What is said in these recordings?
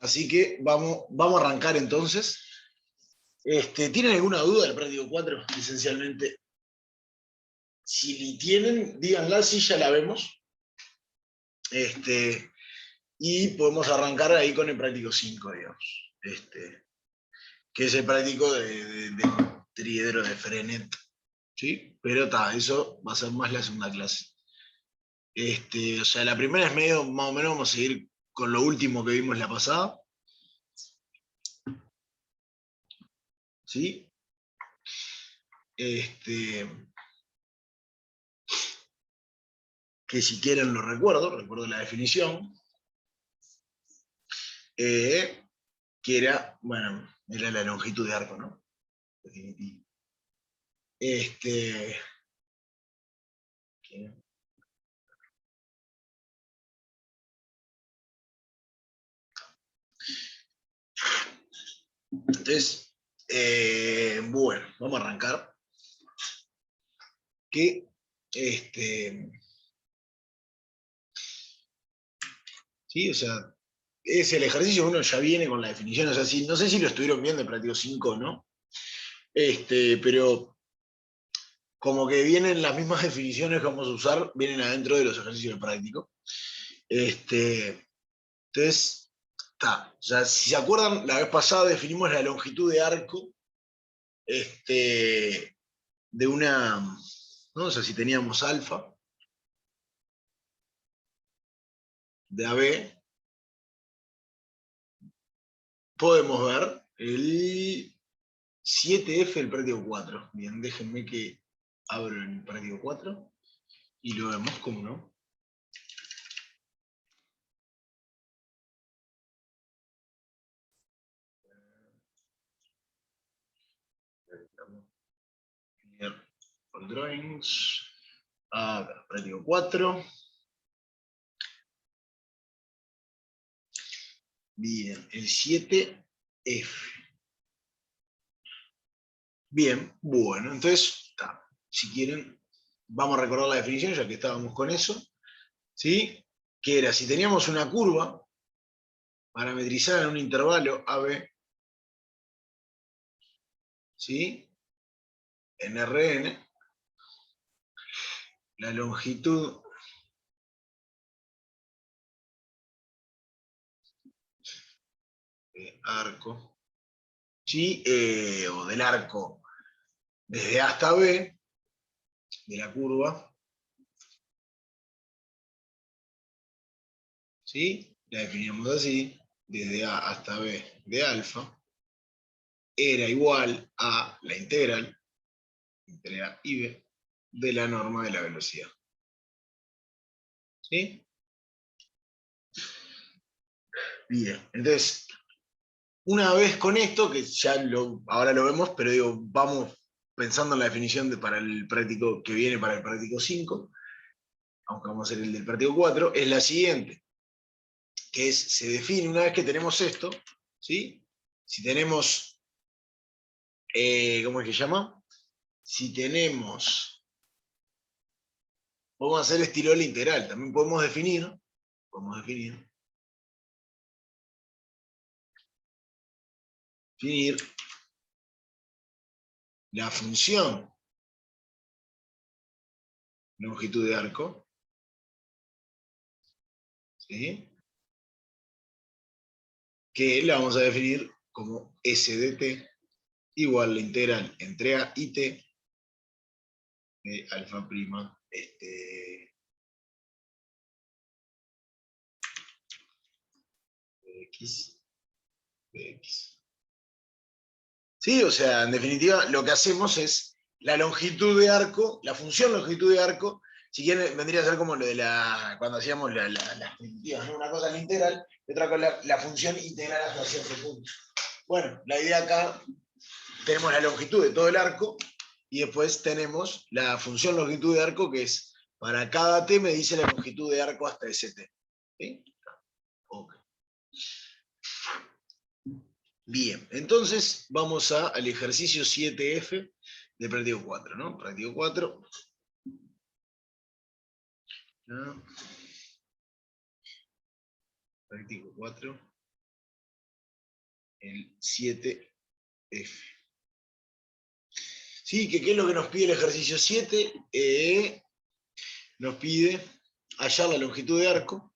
Así que vamos a arrancar entonces. ¿Tienen alguna duda del práctico 4? Esencialmente, si tienen, díganla, si ya la vemos. Y podemos arrancar ahí con el práctico 5, digamos. Que es el práctico de triedro de Frenet. ¿Sí? Pero eso va a ser más la segunda clase. O sea, la primera es medio, más o menos, vamos a seguir con lo último que vimos la pasada. ¿Sí? Que si quieren lo recuerdo la definición, que era, bueno, era la longitud de arco, ¿no? Definitivo. Entonces, bueno, vamos a arrancar. Que, sí, o sea, es el ejercicio, uno ya viene con la definición, o sea, no sé si lo estuvieron viendo en práctico 5 o no, pero como que vienen las mismas definiciones que vamos a usar, vienen adentro de los ejercicios de práctico. Entonces, o sea, si se acuerdan, la vez pasada definimos la longitud de arco de una, ¿no? O sea, si teníamos alfa de AB, podemos ver el 7F del práctico 4. Bien, déjenme que abro el práctico 4 y lo vemos, ¿cómo no? All drawings. Acá, práctico 4. Bien, el 7F. Bien, bueno, entonces, si quieren, vamos a recordar la definición, ya que estábamos con eso, ¿sí? Que era, si teníamos una curva parametrizada en un intervalo AB, ¿sí? En Rn, la longitud de arco, ¿sí? O del arco desde A hasta B, de la curva, ¿sí? La definíamos así, desde A hasta B de alfa, era igual a la integral entre A y B de la norma de la velocidad. ¿Sí? Bien, entonces, una vez con esto, que ya ahora lo vemos, pero digo, vamos pensando en la definición para el práctico que viene para el práctico 5, aunque vamos a hacer el del práctico 4, es la siguiente, que es, se define una vez que tenemos esto, ¿sí? Si tenemos, ¿cómo es que se llama? Si tenemos, vamos a hacer estilo la integral, también podemos definir la función longitud de arco, ¿sí? Que la vamos a definir como S de t igual la integral entre A y T de alfa prima de x de x. Sí, o sea, en definitiva, lo que hacemos es la longitud de arco, la función longitud de arco, si quieren, vendría a ser como lo de cuando hacíamos las primitivas, ¿no? Una cosa la integral, y otra cosa la función integral hasta cierto punto. Bueno, la idea acá, tenemos la longitud de todo el arco, y después tenemos la función longitud de arco, que es, para cada t me dice la longitud de arco hasta ese t. ¿Sí? Okay. Bien, entonces vamos al ejercicio 7F de práctico 4, ¿no? Práctico 4. ¿No? Práctico 4. el 7F. ¿Sí? ¿Qué es lo que nos pide el ejercicio 7? Nos pide hallar la longitud de arco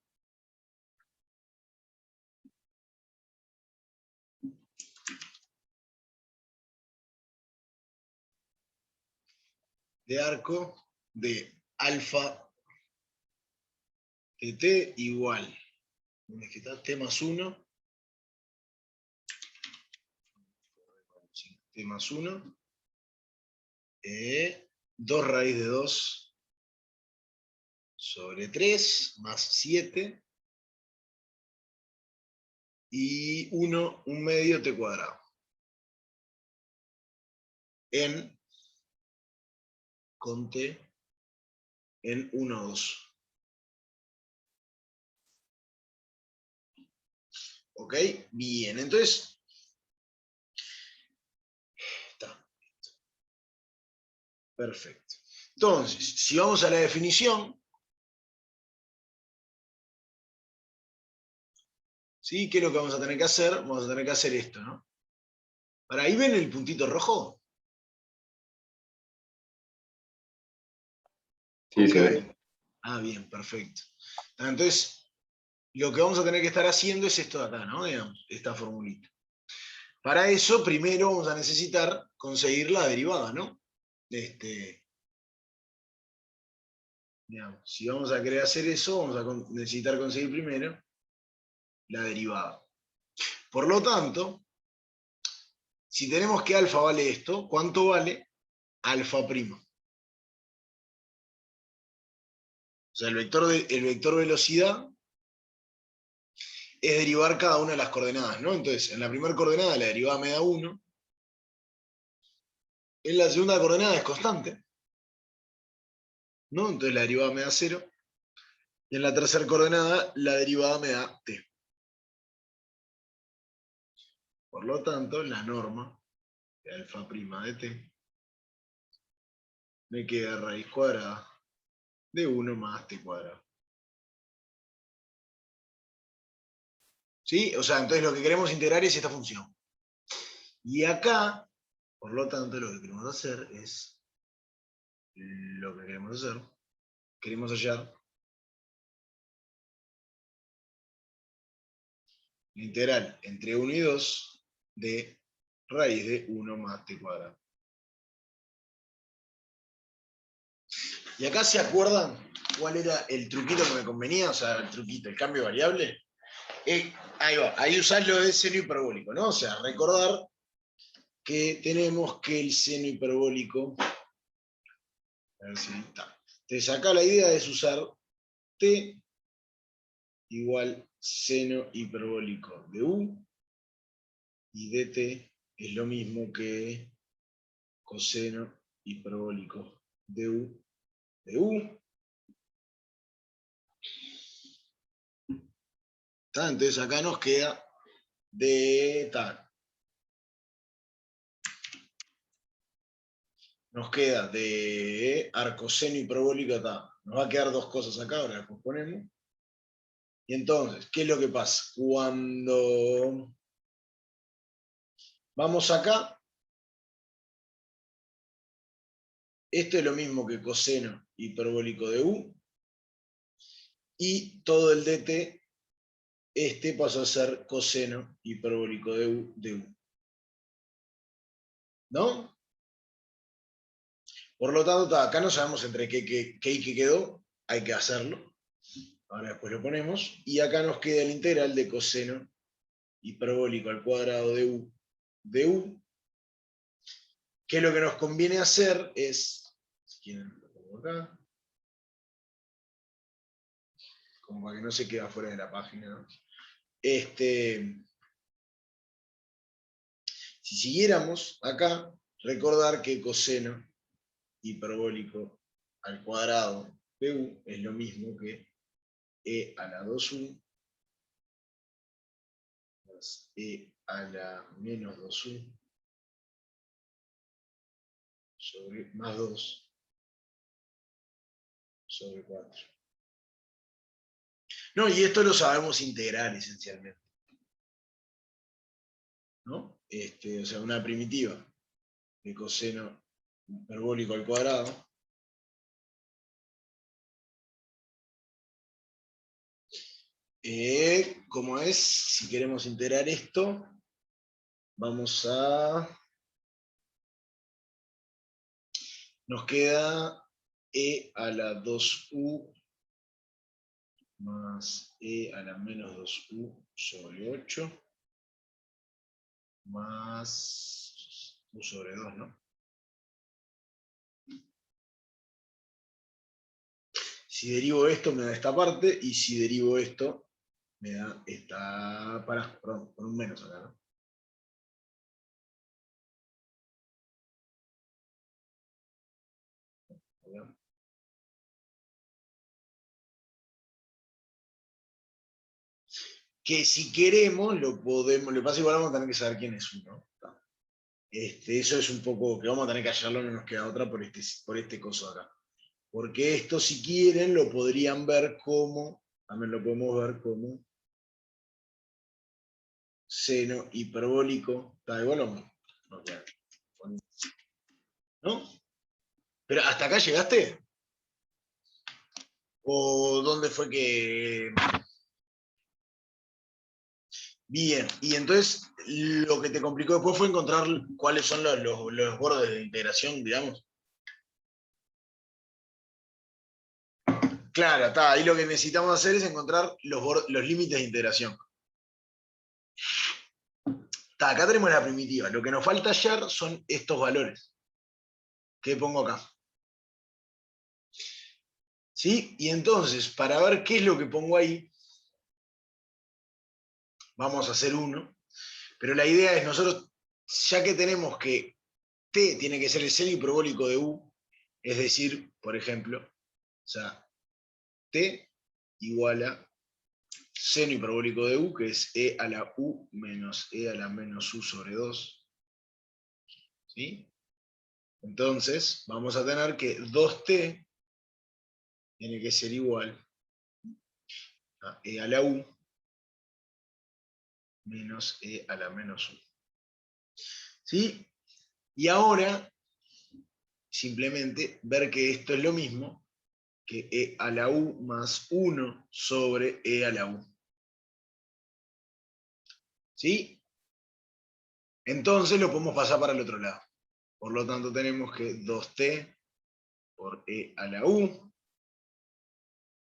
de alfa de t igual, ¿dónde es que está? T más 1, t más 1, 2 raíz de 2 sobre 3 más 7 y 1, 1 medio t cuadrado en con t en 1, 2. ¿Ok? Bien, entonces, está. Perfecto. Entonces, si vamos a la definición, ¿sí? ¿Qué es lo que vamos a tener que hacer? Vamos a tener que hacer esto, ¿no? Para ahí ven el puntito rojo. Sí, Ok. se ve. Ah, bien, perfecto. Entonces, lo que vamos a tener que estar haciendo es esto de acá, ¿no? Digamos, esta formulita. Para eso, primero vamos a necesitar conseguir la derivada, ¿no? Digamos, si vamos a querer hacer eso, vamos a necesitar conseguir primero la derivada. Por lo tanto, si tenemos que alfa vale esto, ¿cuánto vale alfa prima? O sea, el vector velocidad es derivar cada una de las coordenadas, ¿no? Entonces, en la primera coordenada la derivada me da 1. En la segunda coordenada es constante, ¿no? Entonces la derivada me da 0. Y en la tercera coordenada la derivada me da t. Por lo tanto, la norma de alfa prima de t me queda raíz cuadrada de 1 más t cuadrado. ¿Sí? O sea, entonces lo que queremos integrar es esta función. Y acá, por lo tanto, lo que queremos hacer es lo que queremos hacer. Queremos hallar la integral entre 1 y 2 de raíz de 1 más t cuadrado. Y acá se acuerdan cuál era el truquito que me convenía, o sea, el truquito, el cambio de variable. Ahí va, ahí usás lo de seno hiperbólico, ¿no? O sea, recordar que tenemos que el seno hiperbólico, a ver si está. Entonces acá la idea es usar t igual seno hiperbólico de u, y dt es lo mismo que coseno hiperbólico de u de u. ¿Está? Entonces acá nos queda de tal. Nos queda de arcoseno hiperbólico, está. Nos va a quedar dos cosas acá, ahora las ponemos. Y entonces, ¿qué es lo que pasa? Cuando vamos acá, esto es lo mismo que coseno hiperbólico de u, y todo el dt, este pasó a ser coseno hiperbólico de u de u. ¿No? Por lo tanto, acá no sabemos entre qué y qué quedó, hay que hacerlo. Ahora después lo ponemos. Y acá nos queda el integral de coseno hiperbólico al cuadrado de u, que lo que nos conviene hacer es, si quieren lo pongo acá, como para que no se quede fuera de la página, ¿no? Si siguiéramos acá, recordar que coseno hiperbólico al cuadrado de u es lo mismo que e a la 2u más e a la menos 2u sobre más 2 sobre 4. No, y esto lo sabemos integrar esencialmente. ¿no? O sea, una primitiva de coseno hiperbólico al cuadrado. ¿Cómo es? Si queremos integrar esto, vamos a... Nos queda e a la 2u más e a la menos 2u sobre 8 más u sobre 2, ¿no? Si derivo esto me da esta parte, y si derivo esto me da esta... Perdón, con un menos acá, ¿no? Que si queremos, lo podemos... Lo que pasa igual vamos a tener que saber quién es uno. Eso es un poco que vamos a tener que hallarlo, no nos queda otra por este coso acá. Porque esto, si quieren, lo podrían ver como, también lo podemos ver como seno hiperbólico. ¿Está igual o no? ¿No? ¿Pero hasta acá llegaste? ¿O dónde fue que...? Bien, y entonces lo que te complicó después fue encontrar cuáles son los bordes de integración, digamos. Claro, está, ahí lo que necesitamos hacer es encontrar los límites de integración. Está, acá tenemos la primitiva, lo que nos falta hallar son estos valores. ¿Qué pongo acá? ¿Sí? Y entonces, para ver qué es lo que pongo ahí, vamos a hacer uno, pero la idea es nosotros, ya que tenemos que T tiene que ser el seno hiperbólico de U, es decir, por ejemplo, o sea, T igual a seno hiperbólico de U, que es E a la U menos E a la menos U sobre 2. ¿Sí? Entonces, vamos a tener que 2T tiene que ser igual a E a la U menos E a la menos U. ¿Sí? Y ahora, simplemente ver que esto es lo mismo que E a la U más 1 sobre E a la U. ¿Sí? Entonces lo podemos pasar para el otro lado. Por lo tanto tenemos que 2T por E a la U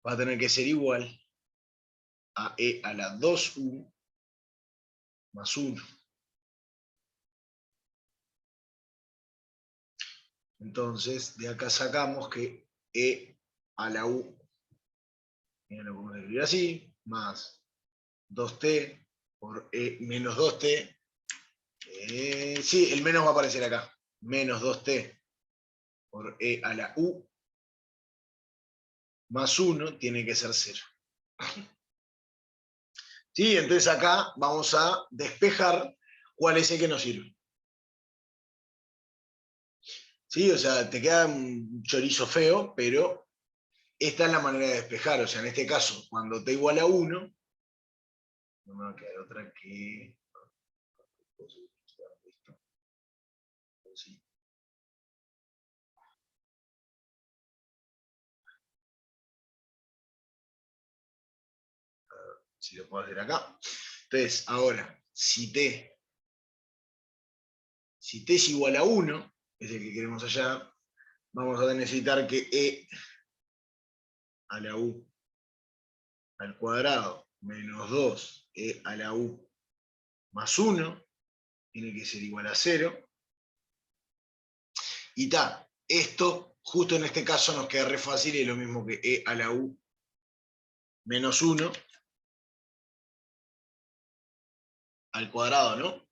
va a tener que ser igual a E a la 2U más 1. Entonces, de acá sacamos que E a la U, lo podemos escribir así, más 2T por E menos 2T. Sí, el menos va a aparecer acá. Menos 2T por E a la U más 1 tiene que ser 0. ¿Sí? Entonces acá vamos a despejar cuál es el que nos sirve. ¿Sí? O sea, te queda un chorizo feo, pero esta es la manera de despejar. O sea, en este caso, cuando t igual a 1, no me va a quedar otra que... Sí. Si lo puedo hacer acá. Entonces, ahora, si t es igual a 1, es el que queremos hallar, vamos a necesitar que e a la u al cuadrado menos 2 e a la u más 1 tiene que ser igual a 0. Y ta, esto justo en este caso nos queda re fácil y es lo mismo que e a la u menos 1 al cuadrado, ¿no?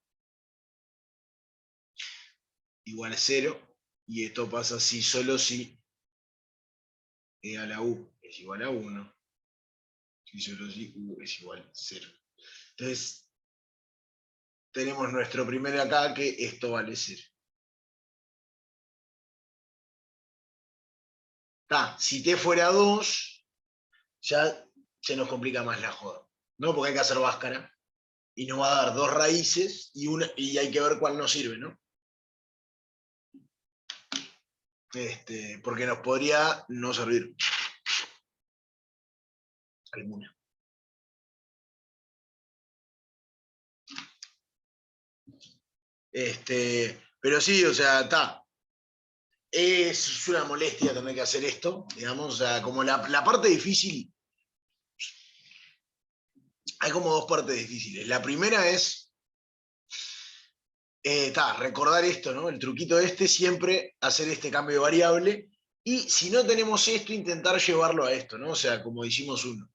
Igual a 0. Y esto pasa así solo si e a la u es igual a 1. Si solo si u es igual a 0. Entonces, tenemos nuestro primero acá que esto vale 0. Si t fuera 2, ya se nos complica más la joda, ¿no? Porque hay que hacer báscara. y nos va a dar dos raíces y hay que ver cuál nos sirve, ¿no? Porque nos podría no servir alguna. Pero sí, o sea, está. Es una molestia tener que hacer esto, digamos, o sea, como la parte difícil, hay como dos partes difíciles. La primera es, recordar esto, ¿no? El truquito siempre hacer este cambio de variable, y si no tenemos esto, intentar llevarlo a esto, ¿no? O sea, como hicimos uno.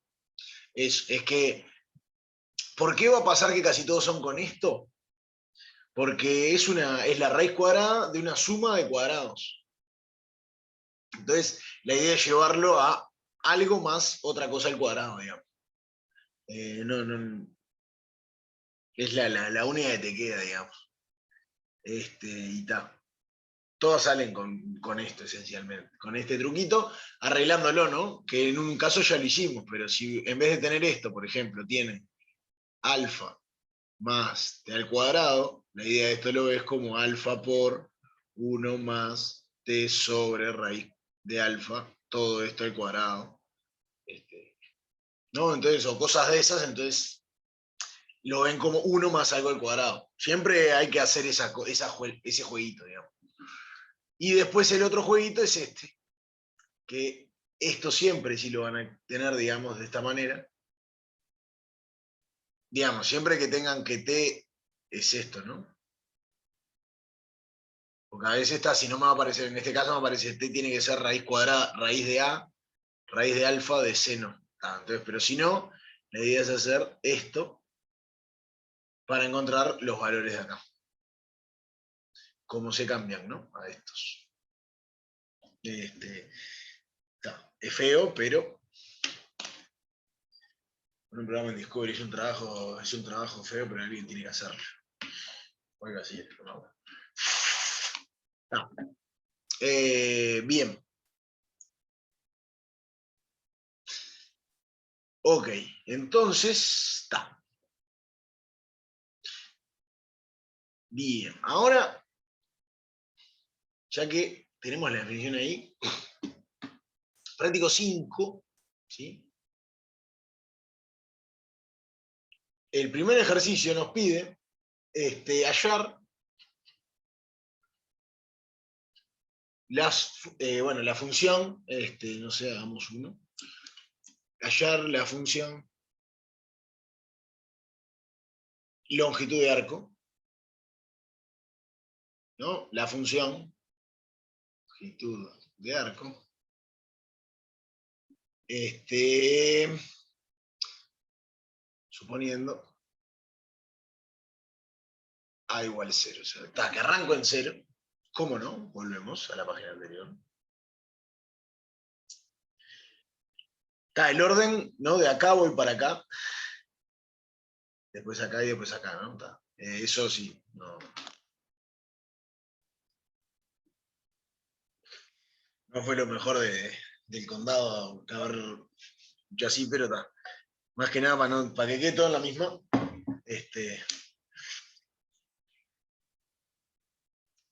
Es que, ¿por qué va a pasar que casi todos son con esto? Porque es la raíz cuadrada de una suma de cuadrados. Entonces, la idea es llevarlo a algo más otra cosa al cuadrado, digamos. Es la única que te queda, digamos. Y está. Todas salen con esto, esencialmente. Con este truquito, arreglándolo, ¿no? Que en un caso ya lo hicimos, pero si en vez de tener esto, por ejemplo, tienen alfa más t al cuadrado, la idea de esto lo ves como alfa por 1 más t sobre raíz de alfa, todo esto al cuadrado. ¿No? Entonces, o cosas de esas, entonces lo ven como 1 más algo al cuadrado. Siempre hay que hacer ese jueguito, digamos. Y después el otro jueguito es que esto siempre sí lo van a tener, digamos, de esta manera. Digamos, siempre que tengan que t es esto, ¿no? Porque a veces si no me va a aparecer, en este caso me aparece t tiene que ser raíz cuadrada, raíz de a, raíz de alfa de seno. Entonces, pero si no, la idea es hacer esto para encontrar los valores de acá. Cómo se cambian, ¿no? A estos. Es feo, pero un programa en Discovery es un trabajo feo, pero alguien tiene que hacerlo. Oiga, así es, no. Bien. Ok, entonces está. Bien, ahora, ya que tenemos la definición ahí, práctico 5, ¿sí? El primer ejercicio nos pide hallar la función, no sé, hagamos uno. Hallar la función longitud de arco, ¿no? La función longitud de arco, suponiendo a igual 0. O sea, que arranco en 0. ¿Cómo no? Volvemos a la página anterior. Está el orden, ¿no? De acá voy para acá. Después acá y después acá, ¿no? Eso sí, no fue lo mejor del condado haber hecho así, pero está. Más que nada para que quede todo en la misma.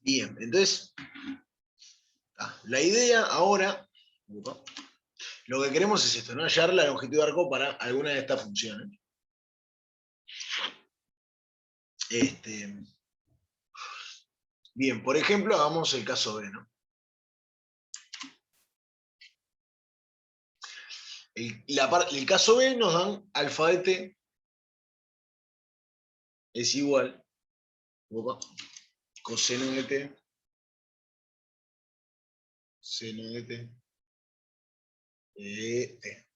Bien, entonces, la idea ahora, lo que queremos es esto, ¿no? Hallar la longitud de arco para alguna de estas funciones. Bien, por ejemplo, hagamos el caso B, ¿no? El caso B nos dan alfa de t es igual coseno de t, seno de t, t.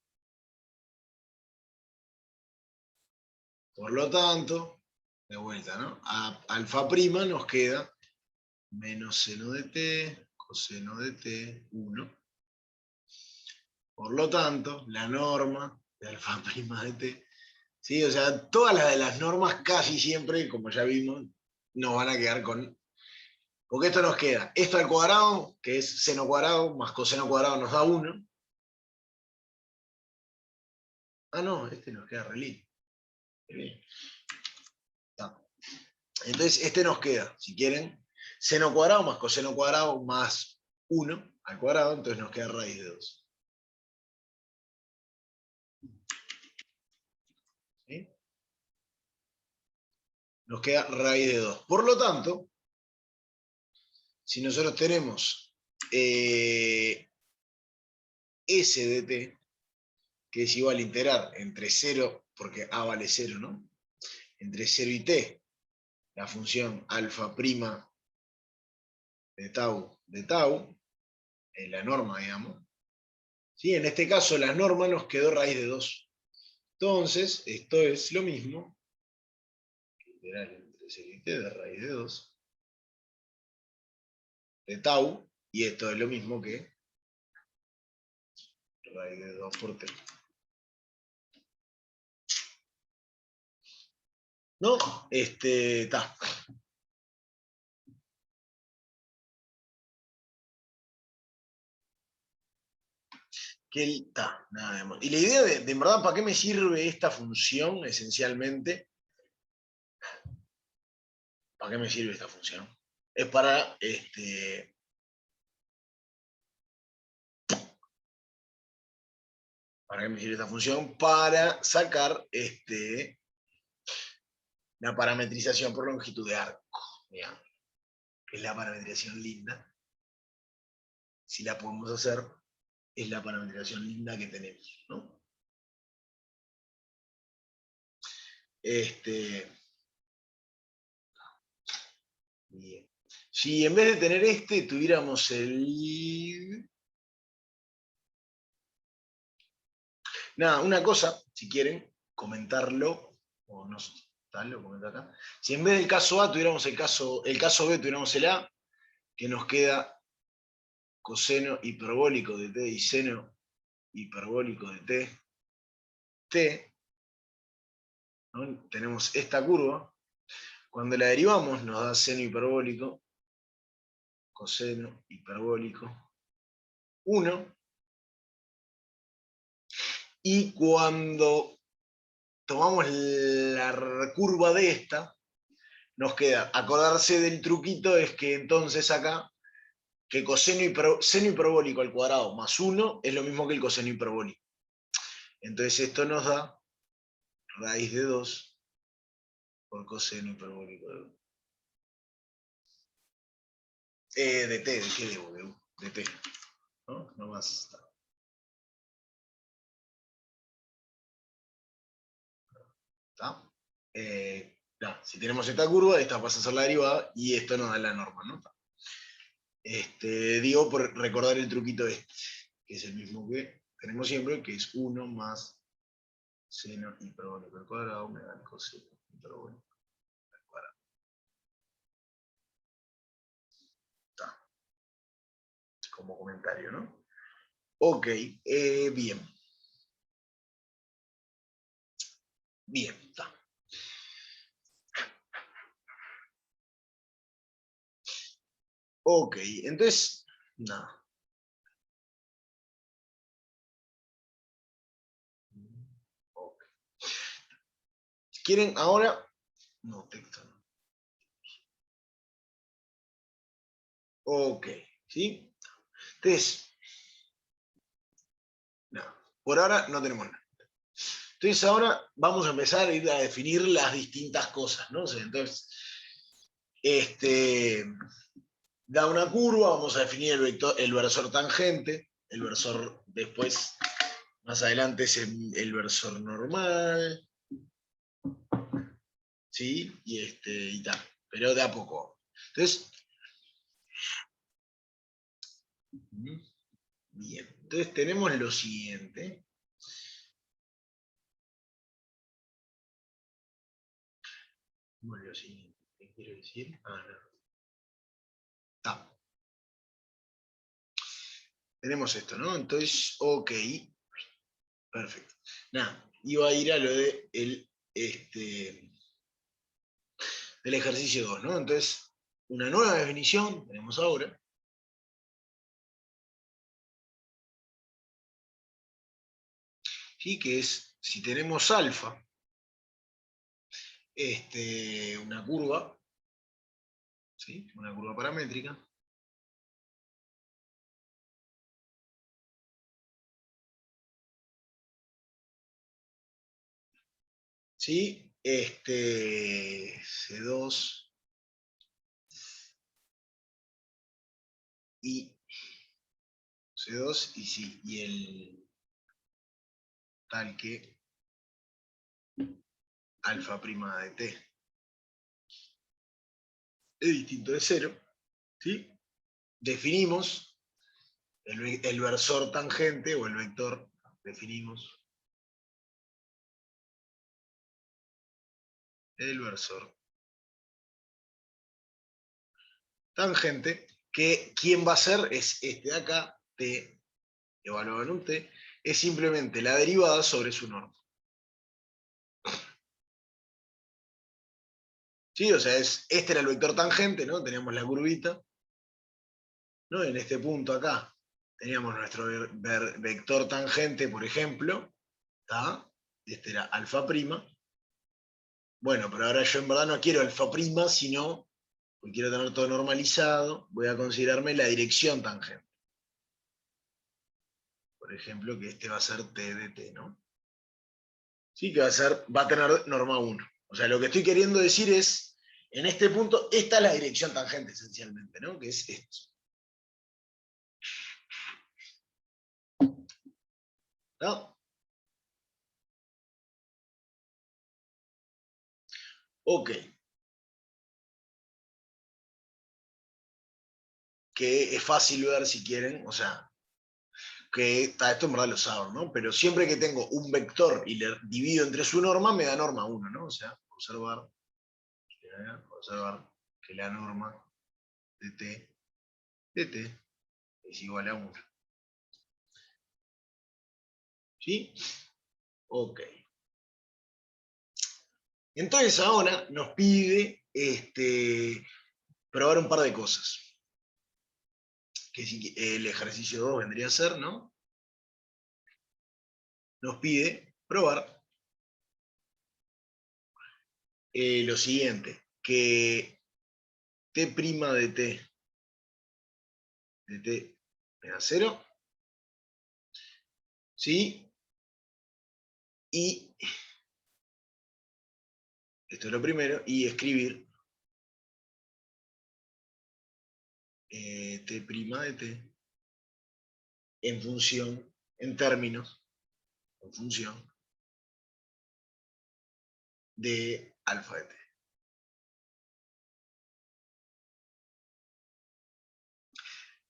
Por lo tanto, de vuelta, ¿no? A alfa prima nos queda menos seno de t, coseno de t, 1. Por lo tanto, la norma de alfa prima de t, ¿sí? O sea, todas las de las normas casi siempre, como ya vimos, nos van a quedar con... Porque esto nos queda, esto al cuadrado, que es seno cuadrado, más coseno cuadrado nos da 1. Ah, no, nos queda re lindo. Entonces, este nos queda, si quieren, seno cuadrado más coseno cuadrado más 1 al cuadrado, entonces nos queda raíz de 2. ¿Sí? Nos queda raíz de 2. Por lo tanto, si nosotros tenemos S de t, que es igual a integrar entre 0, porque a vale 0, ¿no? Entre 0 y t, la función alfa prima de tau, en la norma, digamos. ¿Sí? En este caso, la norma nos quedó raíz de 2. Entonces, esto es lo mismo que integrar entre 0 y t de raíz de 2 de tau, y esto es lo mismo que raíz de 2 por t. ¿No? Está. Nada más. Y la idea de en verdad, ¿para qué me sirve esta función esencialmente? ¿Para qué me sirve esta función? Es para ¿para qué me sirve esta función? Para sacar la parametrización por longitud de arco. Digamos. Es la parametrización linda. Si la podemos hacer, es la parametrización linda que tenemos, ¿no? Bien. Si en vez de tener tuviéramos el... Nada, una cosa, si quieren comentarlo, o no sé, tal, lo comento acá. Si en vez del caso A tuviéramos el caso B, tuviéramos el A, que nos queda coseno hiperbólico de t y seno hiperbólico de t, ¿no? Tenemos esta curva. Cuando la derivamos nos da seno hiperbólico, coseno hiperbólico 1. Y cuando tomamos la curva de esta, nos queda, acordarse del truquito, es que entonces acá, que seno hiperbólico al cuadrado más 1 es lo mismo que el coseno hiperbólico. Entonces esto nos da raíz de 2 por coseno hiperbólico de t, ¿de qué debo? De t, ¿no? No más. ¿Está? Si tenemos esta curva, esta pasa a ser la derivada y esto nos da la norma, ¿no? Digo por recordar el truquito que es el mismo que tenemos siempre, que es 1 más seno hiperbólico al cuadrado me da el coseno hiperbólico al cuadrado. Está. Como comentario, ¿no? Ok, bien. Bien, está. Ok, entonces, nada. Okay. ¿Quieren ahora? No, texto no. Ok, ¿sí? Entonces, nada. Por ahora no tenemos nada. Entonces ahora vamos a empezar a ir a definir las distintas cosas, ¿no? O sea, entonces, da una curva, vamos a definir el versor tangente, el versor después, más adelante es el versor normal, ¿sí? Y tal, pero de a poco. Entonces, bien, entonces tenemos lo siguiente. Bueno, lo siguiente, ¿qué quiero decir? Ah, no. Ah, tenemos esto, ¿no? Entonces, ok, perfecto. Nada, iba a ir a lo de del ejercicio 2, ¿no? Entonces, una nueva definición tenemos ahora. ¿Sí? Que es, si tenemos alfa, una curva, ¿sí? Una curva paramétrica. ¿Sí? C2 y C2 y sí, y el tal que alfa prima de t es distinto de 0, ¿sí? Definimos el versor tangente o el vector, definimos el versor tangente, que quien va a ser es este de acá, t, evaluado en un t, es simplemente la derivada sobre su norma. ¿Sí? O sea, este era el vector tangente, ¿no? Teníamos la curvita, ¿no? En este punto acá teníamos nuestro vector tangente, por ejemplo, ¿tá? Este era alfa prima. Bueno, pero ahora yo en verdad no quiero alfa prima, sino, porque quiero tener todo normalizado, voy a considerarme la dirección tangente. Por ejemplo, que este va a ser t de t, ¿no? Sí, que va a tener norma 1. O sea, lo que estoy queriendo decir es, en este punto, esta es la dirección tangente, esencialmente, ¿no? Que es esto. ¿No? Ok. Que es fácil ver si quieren, o sea, que esto en verdad lo saben, ¿no? Pero siempre que tengo un vector y le divido entre su norma, me da norma 1, ¿no? O sea, observar que la norma de t es igual a 1. ¿Sí? Ok. Entonces ahora nos pide probar un par de cosas. Que el ejercicio 2 vendría a ser, ¿no? Nos pide probar lo siguiente, que t' de t me da 0, ¿sí? Y esto es lo primero, y escribir t' de t en función, en términos, en función de alfa de t.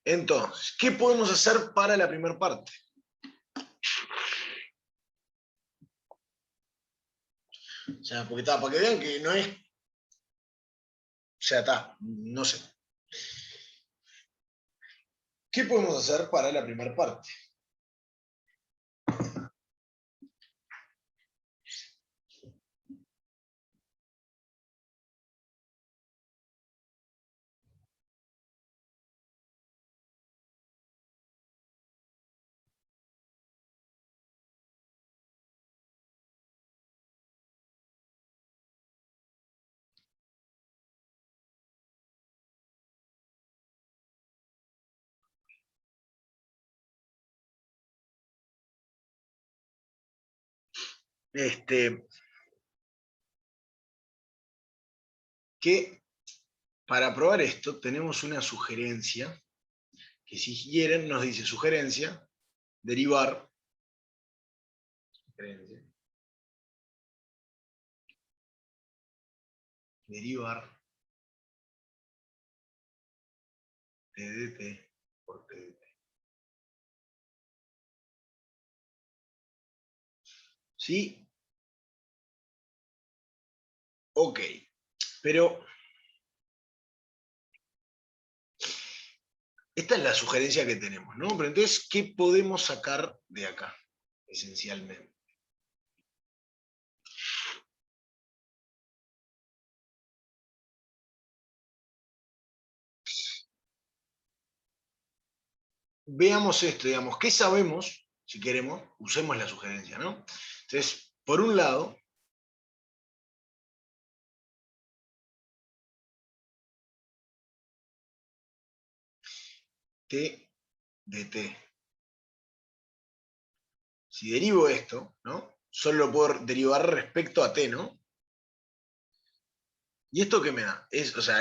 Entonces, ¿qué podemos hacer para la primera parte? O sea, porque está, para que vean que no es. O sea, está, no sé. ¿Qué podemos hacer para la primera parte? Que para probar esto tenemos una sugerencia, que si quieren nos dice sugerencia, derivar, derivar t de t por t de t. ¿Sí? Ok, pero esta es la sugerencia que tenemos, ¿no? Pero entonces, ¿qué podemos sacar de acá, esencialmente? Veamos esto, digamos, ¿qué sabemos? Si queremos, usemos la sugerencia, ¿no? Entonces, por un lado, t de t. Si derivo esto, ¿no? Solo lo puedo derivar respecto a t, ¿no? ¿Y esto qué me da? O sea,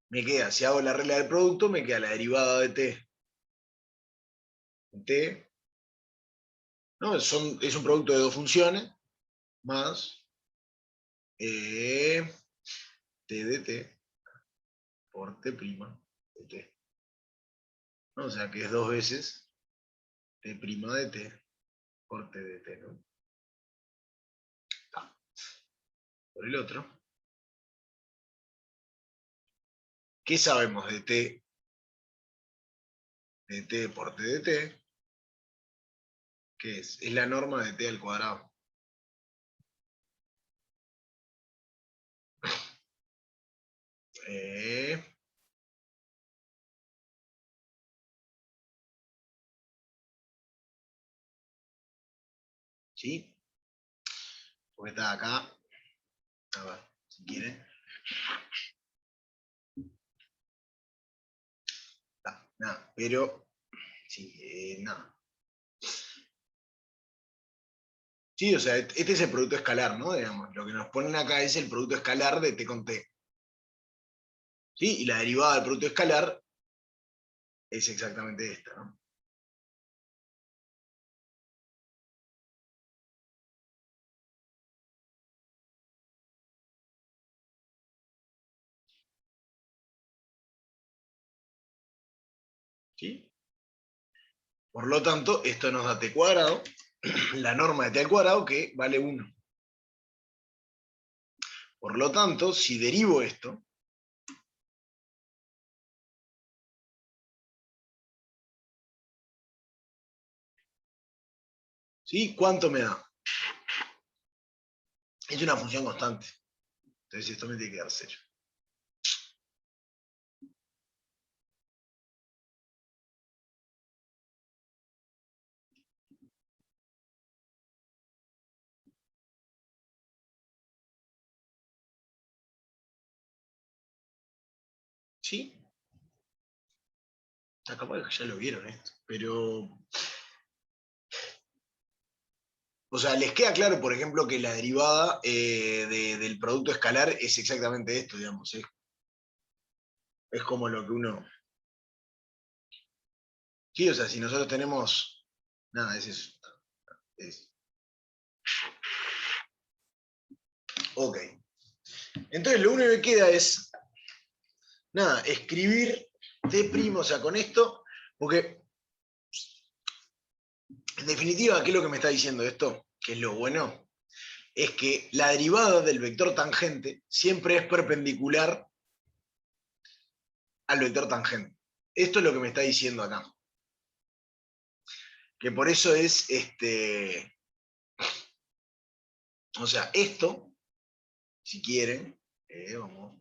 me queda, si hago la regla del producto, me queda la derivada de t. T, ¿no? Es un producto de dos funciones, más t de t por t' de t. ¿No? O sea, que es dos veces t' de t por t de t, ¿no? Por el otro. ¿Qué sabemos de t por t de t? ¿Qué es? Es la norma de t al cuadrado. ¿Sí? Porque está acá. A ver, si quieren. Nada, pero. Sí, nada. Sí, o sea, este es el producto escalar, ¿no? Digamos, lo que nos ponen acá es el producto escalar de t con t. ¿Sí? Y la derivada del producto escalar es exactamente esta, ¿no? ¿Sí? Por lo tanto, esto nos da t cuadrado, la norma de t al cuadrado, que vale 1. Por lo tanto, si derivo esto, ¿sí? ¿Cuánto me da? Es una función constante. Entonces esto me tiene que dar 0. ¿Sí? Capaz que ya lo vieron esto. Pero. O sea, les queda claro, por ejemplo, que la derivada del producto escalar es exactamente esto, digamos. Es como lo que uno. Sí, o sea, si nosotros tenemos. Nada, es eso. Ok. Entonces lo único que queda es. Nada, escribir t', o sea, con esto. Porque, en definitiva, ¿qué es lo que me está diciendo esto? Que es lo bueno. Es que la derivada del vector tangente siempre es perpendicular al vector tangente. Esto es lo que me está diciendo acá. Que por eso es o sea, esto, si quieren, vamos.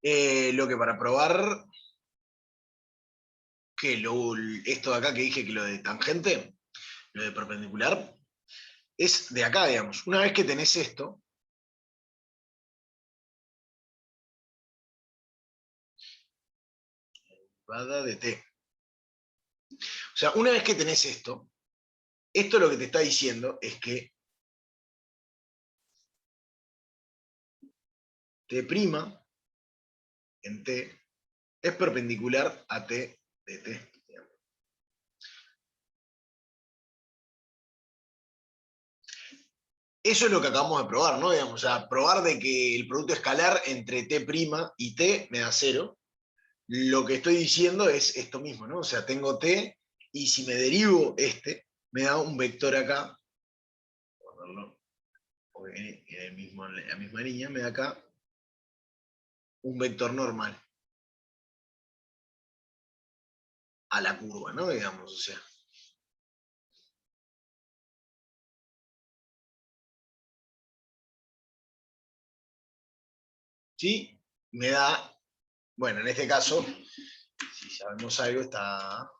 Lo que para probar que esto de acá que dije que lo de tangente, lo de perpendicular, es de acá, digamos. Una vez que tenés esto, derivada de t. O sea, una vez que tenés esto lo que te está diciendo es que t' en t es perpendicular a t de t. Eso es lo que acabamos de probar, ¿no? Digamos, o sea, probar de que el producto escalar entre t' y t me da 0. Lo que estoy diciendo es esto mismo, ¿no? O sea, tengo t y si me derivo me da un vector acá, porque en la misma línea me da acá un vector normal a la curva, ¿no? Digamos, o sea. ¿Sí? Me da, bueno, en este caso, si sabemos algo, está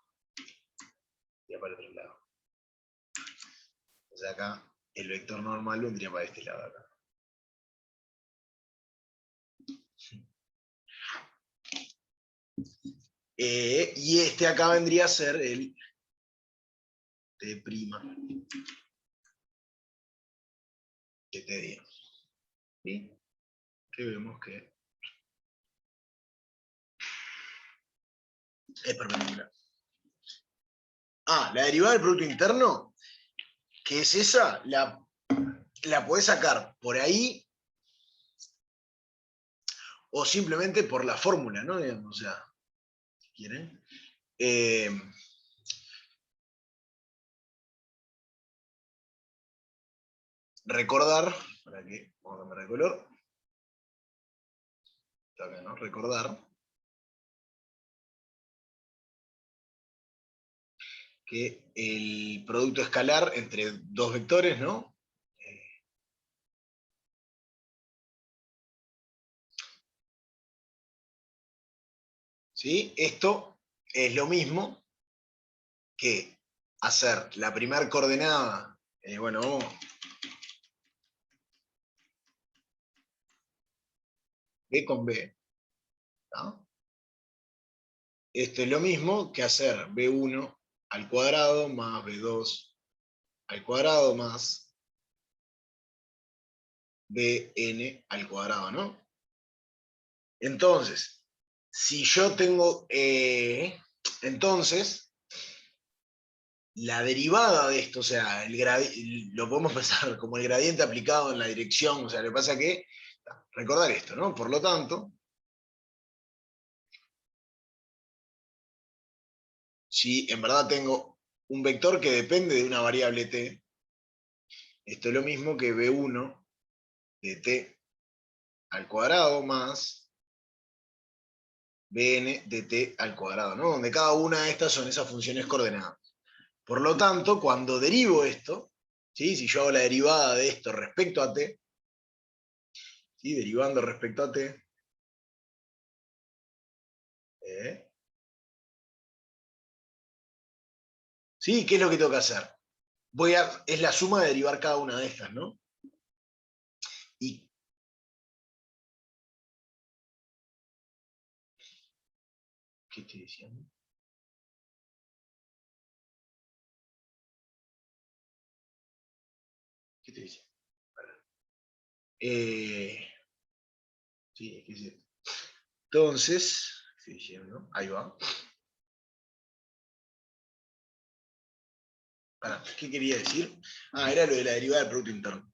ya para el otro lado. O sea, acá el vector normal vendría para este lado acá. Y este acá vendría a ser el T', que te digo. ¿Sí? Que vemos que es perpendicular. La derivada del Producto Interno, que es esa, la podés sacar por ahí o simplemente por la fórmula, ¿no? O sea, si quieren. Recordar, para que, vamos a cambiar de color. Está acá, ¿no? Recordar que el producto escalar entre dos vectores, ¿no? ¿Sí? Esto es lo mismo que hacer la primera coordenada, bueno, vamos, B con B, ¿no? Esto es lo mismo que hacer B1 al cuadrado más B2 al cuadrado más Bn al cuadrado, ¿no? Entonces, si yo tengo, entonces, la derivada de esto, o sea, lo podemos pensar como el gradiente aplicado en la dirección, o sea, lo que pasa que, recordar esto, ¿no? Por lo tanto, si en verdad tengo un vector que depende de una variable t, esto es lo mismo que b1 de t al cuadrado más bn de t al cuadrado, ¿no? Donde cada una de estas son esas funciones coordenadas. Por lo tanto, cuando derivo esto, ¿sí? Si yo hago la derivada de esto respecto a t, ¿sí? Derivando respecto a t, ¿sí? ¿Qué es lo que tengo que hacer? Es la suma de derivar cada una de estas, ¿no? Y ¿qué estoy diciendo? ¿Qué estoy diciendo? Sí, ¿qué es esto? Entonces, ¿qué estoy diciendo? Ahí va. ¿Qué quería decir? Era lo de la derivada del Producto Interno.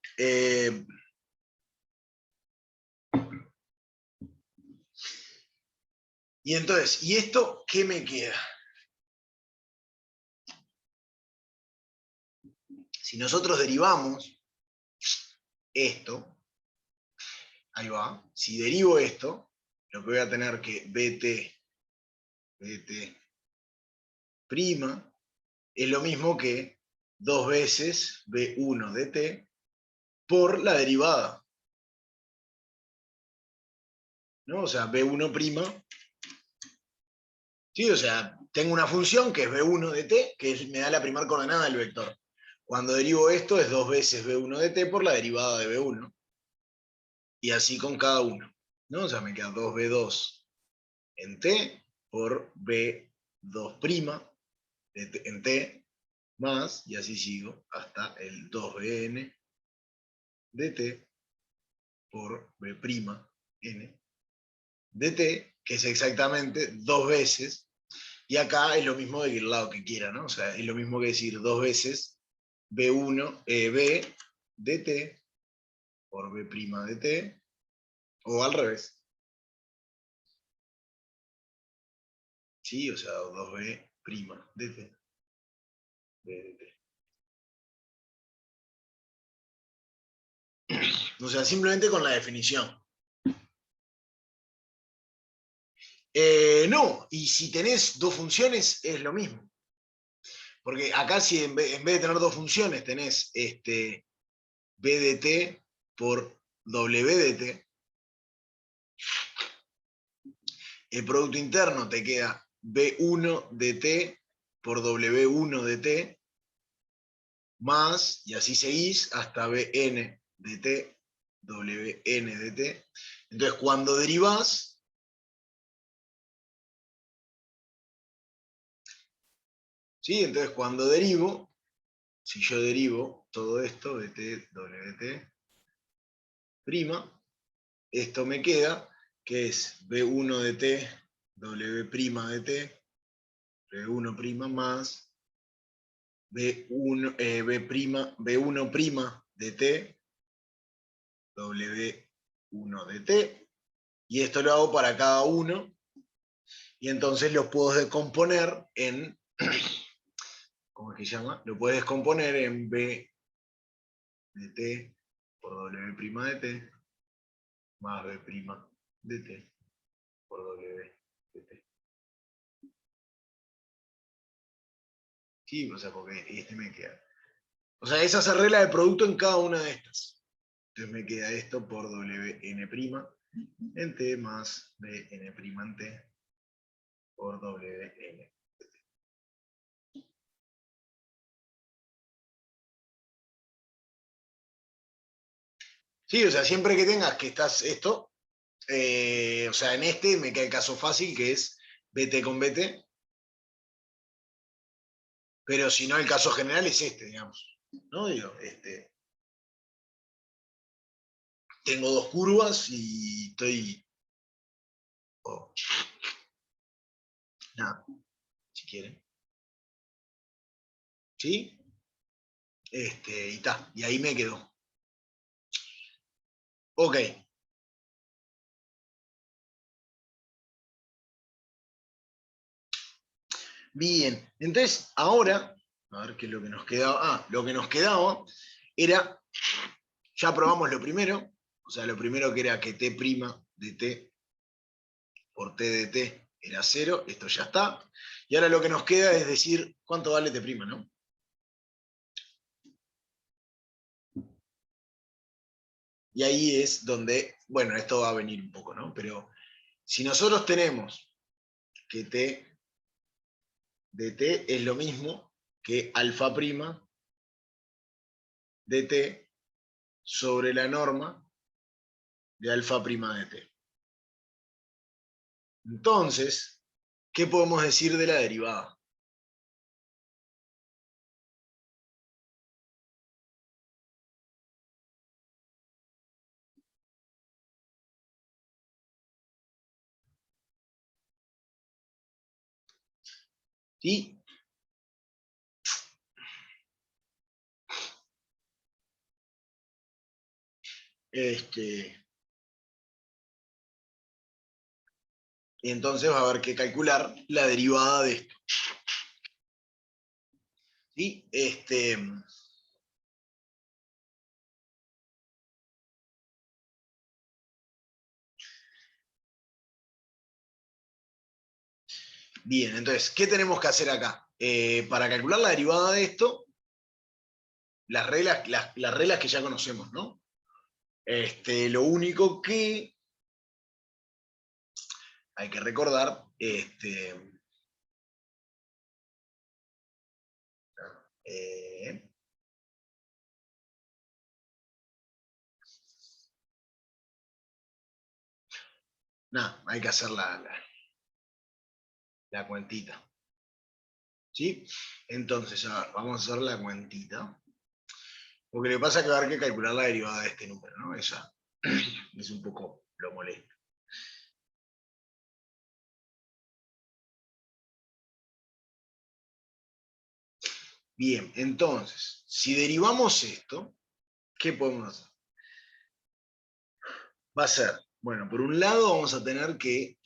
Y entonces, ¿y esto qué me queda? Si nosotros derivamos esto, ahí va, si derivo esto, lo que voy a tener que bt prima es lo mismo que 2 veces b1 de t por la derivada, ¿no? O sea, b1 prima, ¿sí? O sea, tengo una función que es b1 de t, que me da la primera coordenada del vector. Cuando derivo esto es 2 veces b1 de t por la derivada de b1. Y así con cada uno, ¿no? O sea, me queda 2b2 en t por b2' en t más, y así sigo, hasta el 2bn de t por b'n de t, que es exactamente 2 veces, y acá es lo mismo de el lado que quiera, ¿no? O sea, es lo mismo que decir 2 veces b1, b de t por b' de t, o al revés. Sí, o sea, 2b' de t, b de t. O sea, simplemente con la definición. No, y si tenés dos funciones es lo mismo. Porque acá si en vez de tener dos funciones tenés b de t por w de t, el producto interno te queda b1 de t por w1 de t, más, y así seguís, hasta bn de t, wn de t, Entonces, cuando derivás, ¿sí? Entonces, cuando derivo, si yo derivo todo esto, dt, wt', esto me queda, que es b1 de t, w' de t, b1' más b1' de t, w1 de t, y esto lo hago para cada uno, y entonces los puedo descomponer en, ¿cómo es que se llama? Lo puedes descomponer en b de t por w' de t, más b' de t por w de t. Sí, o sea, porque este me queda. O sea, esa se arregla de producto en cada una de estas. Entonces me queda esto por wn' en t más bn' en t por wn. Sí, o sea, siempre que tengas que estás esto, o sea, en este me queda el caso fácil que es bt con bt, pero si no, el caso general es este, digamos. ¿No? Digo, tengo dos curvas y estoy. Oh, nada, si quieren. ¿Sí? Y está. Y ahí me quedó. Ok. Bien. Entonces, ahora, a ver qué es lo que nos quedaba. Ah, lo que nos quedaba era, ya probamos lo primero, o sea, lo primero que era que t' de t por t de t era 0, esto ya está. Y ahora lo que nos queda es decir cuánto vale t', ¿no? Y ahí es donde, bueno, esto va a venir un poco, ¿no? Pero si nosotros tenemos que t de t es lo mismo que alfa' de t sobre la norma de alfa' de t. Entonces, ¿qué podemos decir de la derivada? ¿Sí? Y entonces va a haber que calcular la derivada de esto. ¿Sí? Bien, entonces, ¿qué tenemos que hacer acá? Para calcular la derivada de esto, las reglas que ya conocemos, ¿no? Lo único que hay que recordar, eh, nada, hay que hacer la cuentita. ¿Sí? Entonces, a ver, vamos a hacer la cuentita. Porque lo que pasa es que va a haber que calcular la derivada de este número, ¿no? Esa es un poco lo molesto. Bien, entonces, si derivamos esto, ¿qué podemos hacer? Va a ser, bueno, por un lado vamos a tener que,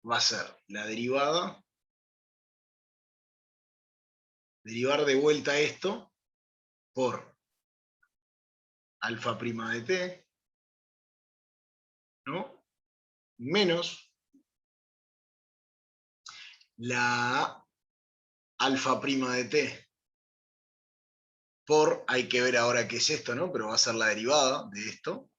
va a ser la derivada, derivar de vuelta esto por alfa' de t, ¿no? Menos la alfa' de t por, hay que ver ahora qué es esto, ¿no? Pero va a ser la derivada de esto.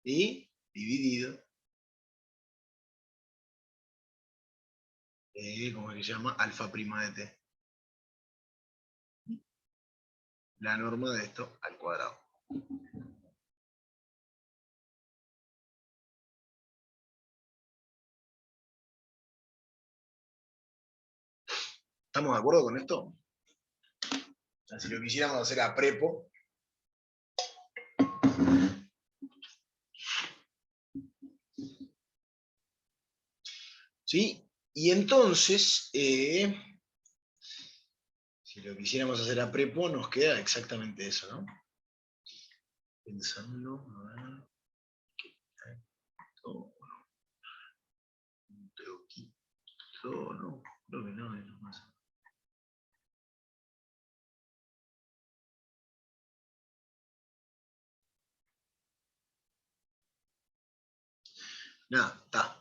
Y dividido, ¿cómo es que se llama? Alfa' de t. la norma de esto al cuadrado. ¿Estamos de acuerdo con esto? O sea, si lo quisiéramos hacer a prepo, ¿sí? Y entonces, si lo quisiéramos hacer a prepo, nos queda exactamente eso, ¿no? Pensando, a ver, ¿qué está esto? Un teoquito, no, creo que no, es más. Nada, está.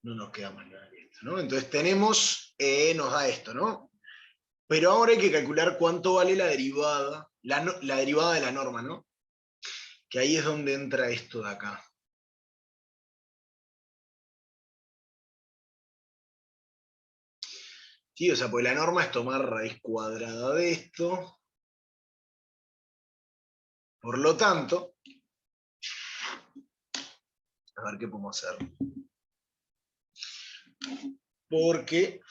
No nos queda más nada que esto, ¿no? Entonces tenemos, nos da esto, ¿no? Pero ahora hay que calcular cuánto vale la derivada, la derivada de la norma, ¿no? Que ahí es donde entra esto de acá. Sí, o sea, pues la norma es tomar raíz cuadrada de esto. Por lo tanto, a ver qué podemos hacer. Porque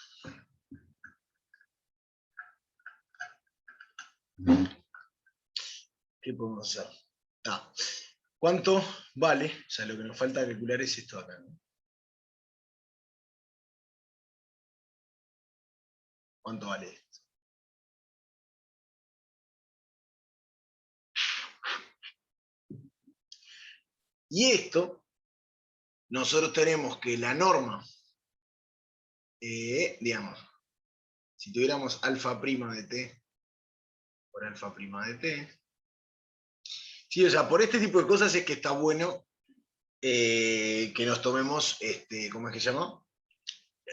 ¿qué podemos hacer? Ah, ¿cuánto vale? O sea, lo que nos falta calcular es esto de acá, ¿no? ¿Cuánto vale esto? Y esto, nosotros tenemos que la norma, digamos, si tuviéramos alfa prima de t por alfa prima de t, sí, o sea, por este tipo de cosas es que está bueno que nos tomemos, ¿cómo es que se llama?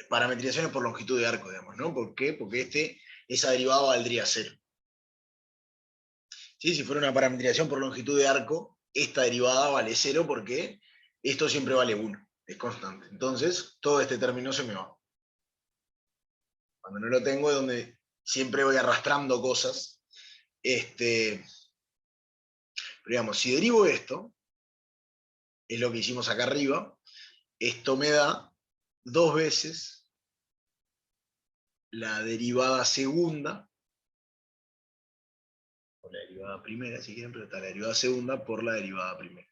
Parametrizaciones por longitud de arco, digamos, ¿no? ¿Por qué? Porque esa derivada valdría 0. ¿Sí? Si fuera una parametrización por longitud de arco, esta derivada vale 0 porque esto siempre vale 1, es constante. Entonces, todo este término se me va. Cuando no lo tengo es donde siempre voy arrastrando cosas. Pero digamos, si derivo esto, es lo que hicimos acá arriba, esto me da 2 veces la derivada segunda, o la derivada primera, si quieren, pero está la derivada segunda por la derivada primera.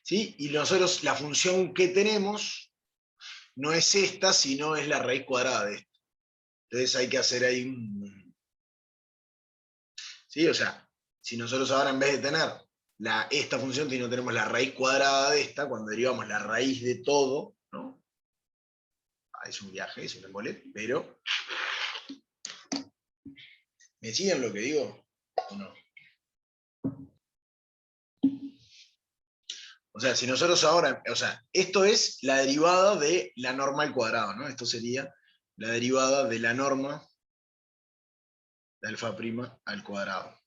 ¿Sí? Y nosotros la función que tenemos no es esta, sino es la raíz cuadrada de esto. Entonces hay que hacer ahí un... ¿Sí? O sea, si nosotros ahora en vez de tener esta función, si no tenemos la raíz cuadrada de esta, cuando derivamos la raíz de todo, ¿no? Es un viaje, es un embole, pero ¿me siguen lo que digo o no? O sea, si nosotros ahora, o sea, esto es la derivada de la norma al cuadrado, ¿no? Esto sería la derivada de la norma de alfa prima al cuadrado.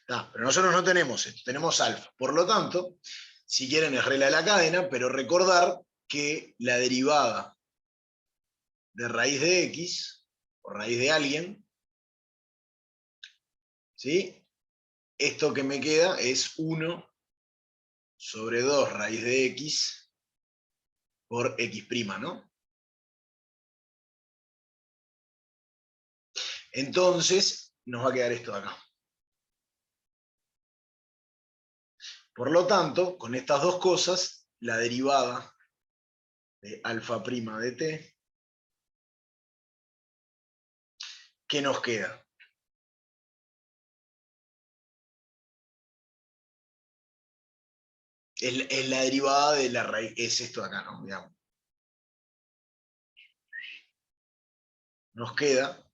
Pero nosotros no tenemos esto, tenemos alfa. Por lo tanto, si quieren es regla de la cadena, pero recordar que la derivada de raíz de x, o raíz de alguien, ¿sí? Esto que me queda es 1 sobre 2 raíz de x por x', ¿no? Entonces, nos va a quedar esto de acá. Por lo tanto, con estas dos cosas, la derivada de alfa prima de t, ¿qué nos queda? Es la derivada de la raíz, es esto de acá, ¿no? Digamos. Nos queda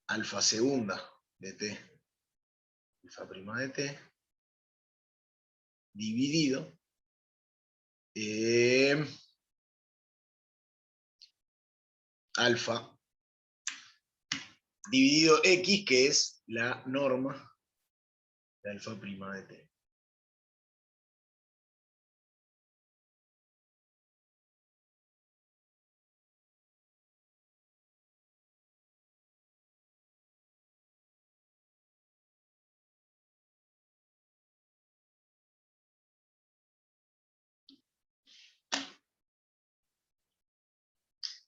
alfa segunda de t, alfa prima de t, dividido alfa dividido x, que es la norma de alfa prima de t.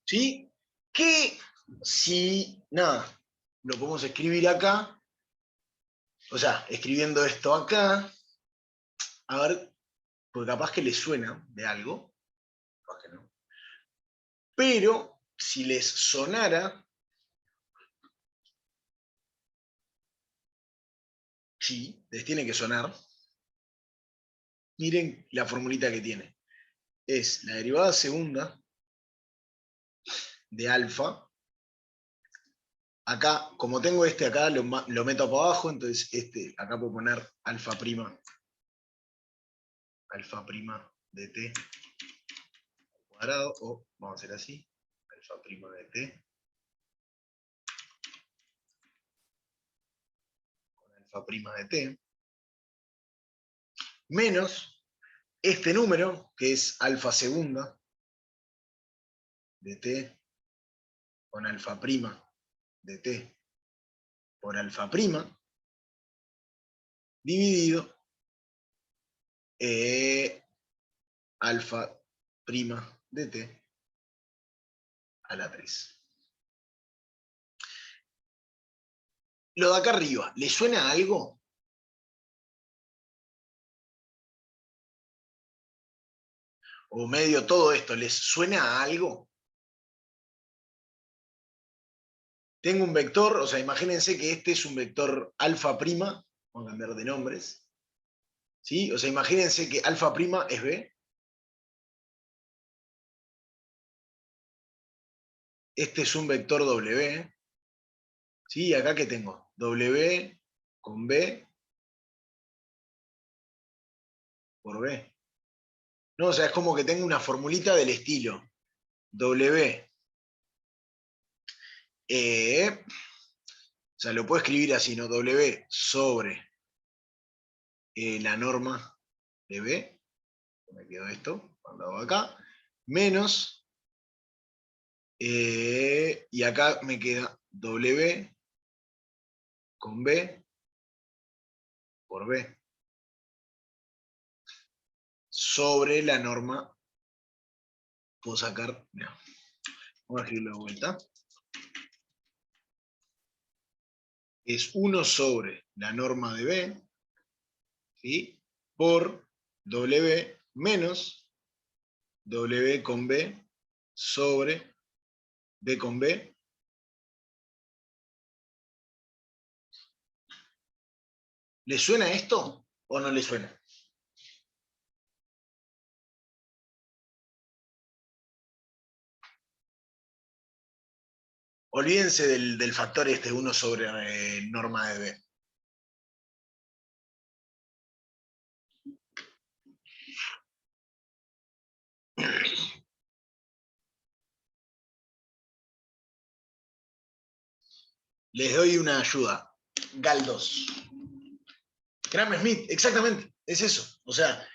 ¿Sí? Que si, nada, lo podemos escribir acá, o sea, escribiendo esto acá, a ver, porque capaz que les suena de algo, capaz que no. Pero si les sonara, sí, les tiene que sonar, miren la formulita que tiene. Es la derivada segunda de alfa. Acá, como tengo este acá, lo meto para abajo, entonces acá puedo poner alfa prima de t cuadrado, o vamos a hacer así, alfa prima de t con alfa prima de t, menos este número, que es alfa segunda de t con alfa prima de t por alfa prima, dividido alfa prima de t a la 3. Lo de acá arriba, ¿le suena a algo? O medio todo esto, ¿les suena a algo? Tengo un vector, o sea, imagínense que este es un vector alfa prima, vamos a cambiar de nombres, ¿sí? O sea, imagínense que alfa prima es B. Este es un vector W, ¿sí? Acá que tengo W con B por B. No, o sea, es como que tengo una formulita del estilo W. O sea, lo puedo escribir así, ¿no? W sobre la norma de B. Me quedó esto, cuando hago acá. Menos, y acá me queda W con B por B. Sobre la norma, puedo sacar, mira, vamos a escribirlo de vuelta. Es 1 sobre la norma de B, ¿sí? Por W menos W con B sobre B con B. ¿Le suena esto o no le suena? Olvídense del factor 1 sobre norma de B. Les doy una ayuda. Galdós. Gram-Schmidt, exactamente, es eso. O sea,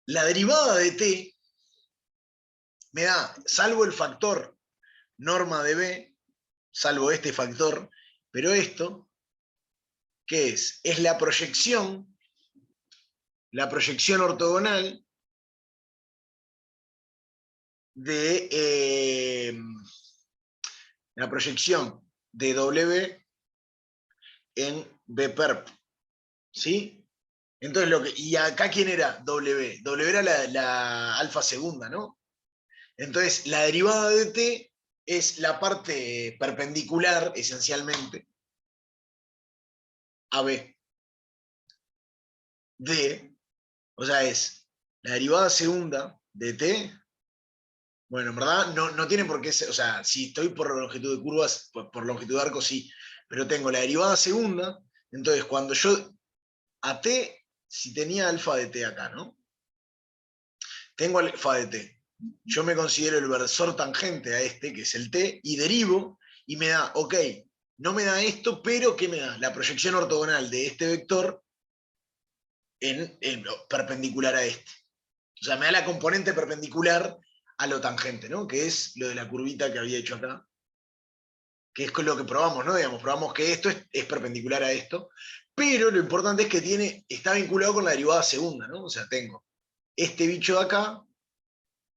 la derivada de t me da, salvo el factor norma de B, salvo este factor, pero esto, ¿qué es? Es la proyección ortogonal de la proyección de W en B perp, ¿sí? Entonces, y acá ¿quién era W? W era la alfa segunda, ¿no? Entonces, la derivada de t es la parte perpendicular, esencialmente, a B. De, o sea, es la derivada segunda de t. Bueno, en verdad no tiene por qué ser, o sea, si estoy por longitud de curvas, por longitud de arco sí, pero tengo la derivada segunda, entonces cuando yo, a t, si tenía alfa de t acá, ¿no? Tengo alfa de t. Yo me considero el versor tangente a este, que es el t, y derivo, y me da, ok, no me da esto, pero ¿qué me da? La proyección ortogonal de este vector en perpendicular a este. O sea, me da la componente perpendicular a lo tangente, ¿no? Que es lo de la curvita que había hecho acá. Que es con lo que probamos, ¿no? Digamos, probamos que esto es perpendicular a esto. Pero lo importante es que está vinculado con la derivada segunda, ¿no? O sea, tengo este bicho de acá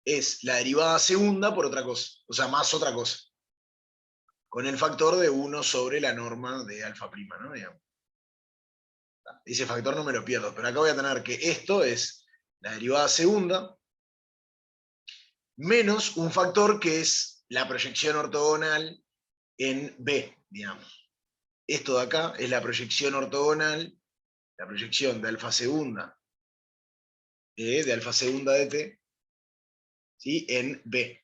es la derivada segunda por otra cosa. O sea, más otra cosa. Con el factor de 1 sobre la norma de alfa prima, ¿no? Digamos. Ese factor no me lo pierdo, pero acá voy a tener que esto es la derivada segunda menos un factor que es la proyección ortogonal en B, digamos. Esto de acá es la proyección ortogonal, la proyección de alfa segunda de t, ¿sí? En B.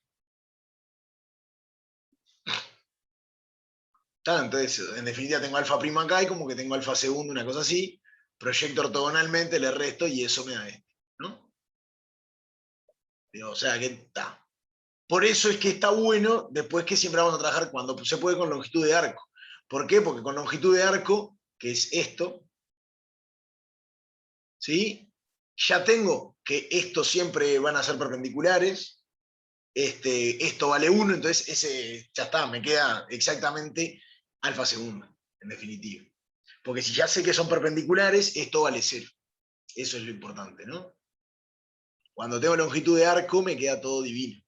Entonces, en definitiva tengo alfa prima acá y como que tengo alfa segunda, una cosa así, proyecto ortogonalmente, le resto y eso me da esto, ¿no? O sea que está. Por eso es que está bueno después que siempre vamos a trabajar cuando se puede con longitud de arco. ¿Por qué? Porque con longitud de arco, que es esto, ¿sí? Ya tengo que estos siempre van a ser perpendiculares, esto vale 1, entonces ese ya está, me queda exactamente alfa segunda, en definitiva. Porque si ya sé que son perpendiculares, esto vale 0. Eso es lo importante, ¿no? Cuando tengo longitud de arco, me queda todo divino.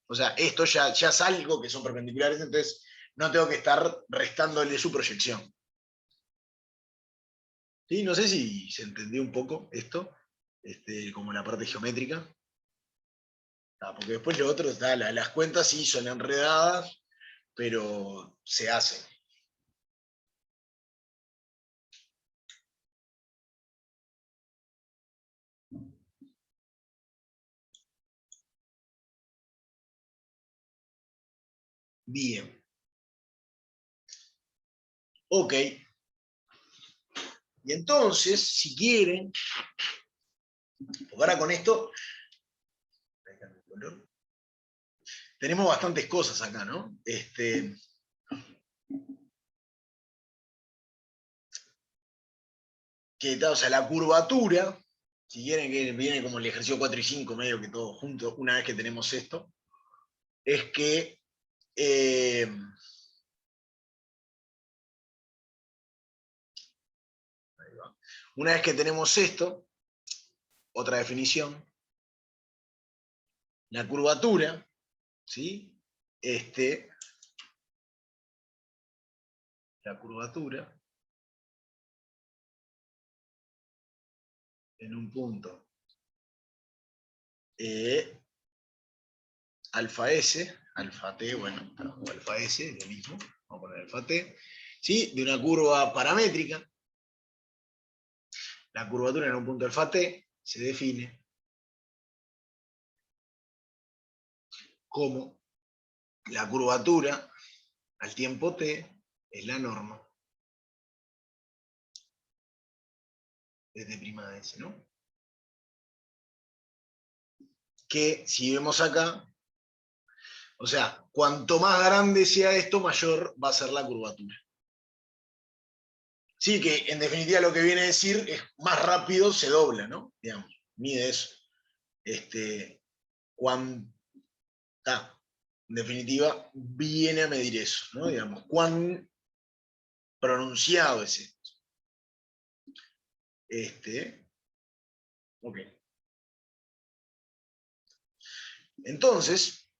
O sea, esto ya salgo que son perpendiculares, entonces no tengo que estar restándole su proyección. ¿Sí? No sé si se entendió un poco esto, como la parte geométrica. Porque después lo otro, las cuentas sí son enredadas, pero se hacen. Bien. Ok. Y entonces, si quieren, porque ahora con esto, tenemos bastantes cosas acá, ¿no? O sea, la curvatura, si quieren, que viene como el ejercicio 4 y 5, medio que todo junto, una vez que tenemos esto, es que una vez que tenemos esto, otra definición, la curvatura, ¿sí? La curvatura en un punto alfa S, alfa T, bueno, o alfa S, lo mismo, vamos a poner alfa T, ¿sí? De una curva paramétrica. La curvatura en un punto alfa T se define como la curvatura al tiempo T es la norma de T' de S, ¿no? Que si vemos acá, o sea, cuanto más grande sea esto, mayor va a ser la curvatura. Sí, que en definitiva lo que viene a decir es más rápido se dobla, ¿no? Digamos, mide eso. Cuán, en definitiva, viene a medir eso, ¿no? Digamos, cuán pronunciado es esto. Ok. Entonces,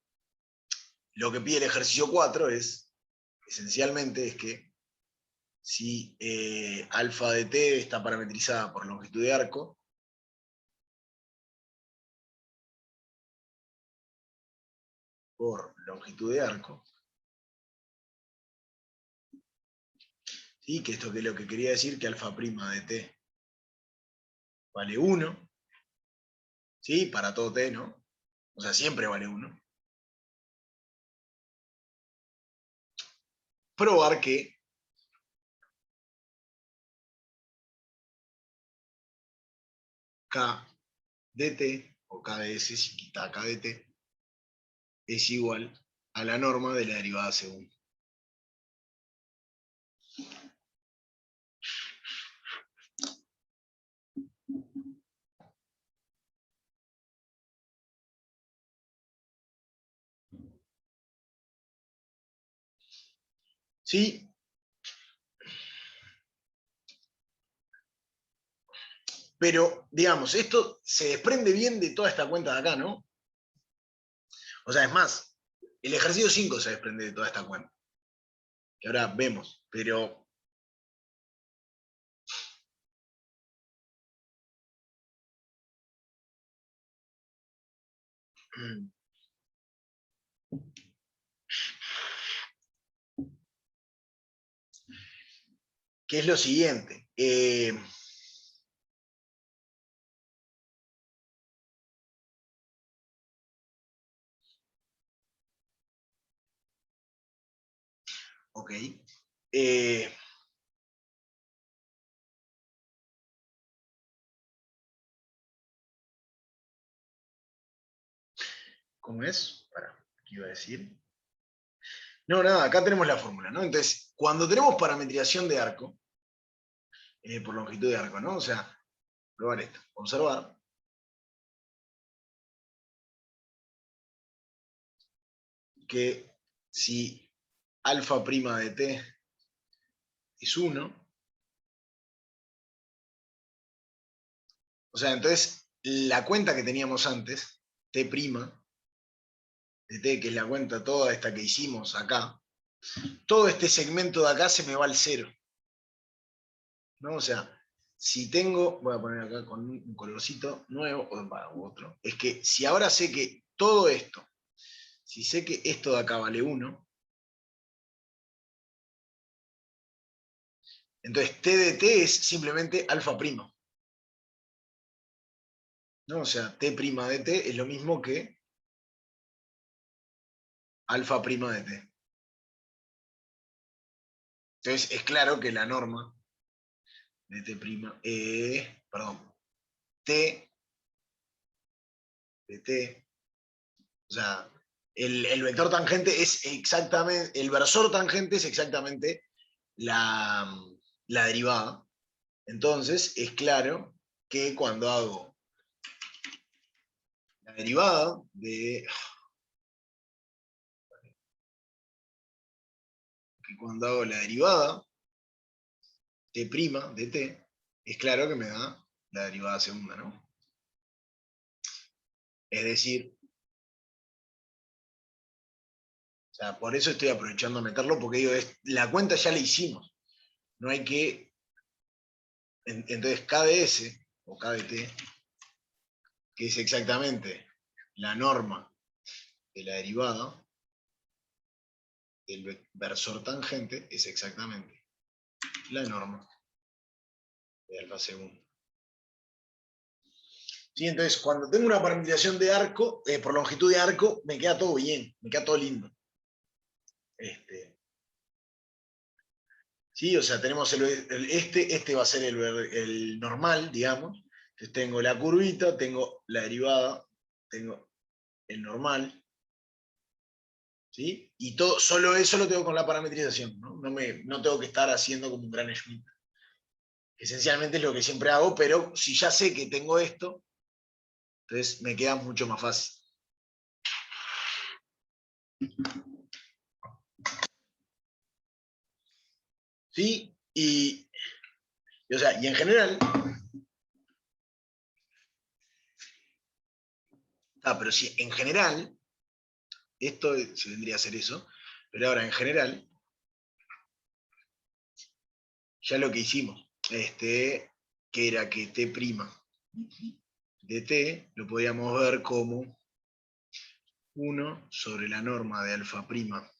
lo que pide el ejercicio 4 es, esencialmente, es que si alfa de t está parametrizada por longitud de arco, ¿sí? Que esto que es lo que quería decir, que alfa prima de t vale 1, ¿sí? Para todo t, ¿no? O sea, siempre vale 1. Probar que k dt, o k de s, si quita k de t, es igual a la norma de la derivada segunda. ¿Sí? Pero, digamos, esto se desprende bien de toda esta cuenta de acá, ¿no? O sea, es más, el ejercicio 5 se desprende de toda esta cuenta, que ahora vemos, pero... ¿Qué es lo siguiente? Ok. Eh, ¿Cómo es? Para, ¿qué iba a decir? No, nada, acá tenemos la fórmula, ¿no? Entonces, cuando tenemos parametrización de arco, por longitud de arco, ¿no? O sea, probar esto, observar que si alfa prima de t es 1, o sea, entonces la cuenta que teníamos antes, t prima de t, que es la cuenta toda esta que hicimos acá, todo este segmento de acá se me va al 0, ¿no? O sea, si tengo, voy a poner acá con un colorcito nuevo, o otro, es que si ahora sé que todo esto, si sé que esto de acá vale 1, entonces t de t es simplemente alfa prima, ¿no? O sea, t prima de t es lo mismo que alfa prima de t. Entonces es claro que la norma de t prima, perdón, t de t, o sea, el vector tangente es exactamente, el versor tangente es exactamente la, la derivada. Entonces es claro que cuando hago la derivada de, que cuando hago la derivada t' de t, es claro que me da la derivada segunda, ¿no? Es decir, o sea, por eso estoy aprovechando a meterlo, porque digo, la cuenta ya la hicimos. No hay que... Entonces KdS, o KdT, que es exactamente la norma de la derivada del versor tangente, es exactamente la norma de alfa segunda. ¿Sí? Entonces, cuando tengo una parametrización de arco, por longitud de arco, me queda todo bien, me queda todo lindo. ¿Sí? O sea, tenemos este va a ser el normal, digamos. Entonces tengo la curvita, tengo la derivada, tengo el normal, ¿sí? Y todo, solo eso lo tengo con la parametrización, ¿no? No tengo que estar haciendo como un gran Schmidt. Esencialmente es lo que siempre hago, pero si ya sé que tengo esto, entonces me queda mucho más fácil. ¿Sí? O sea, y en general, pero si en general, esto se vendría a ser eso, pero ahora en general, ya lo que hicimos, que era que t' de t lo podíamos ver como 1 sobre la norma de alfa prima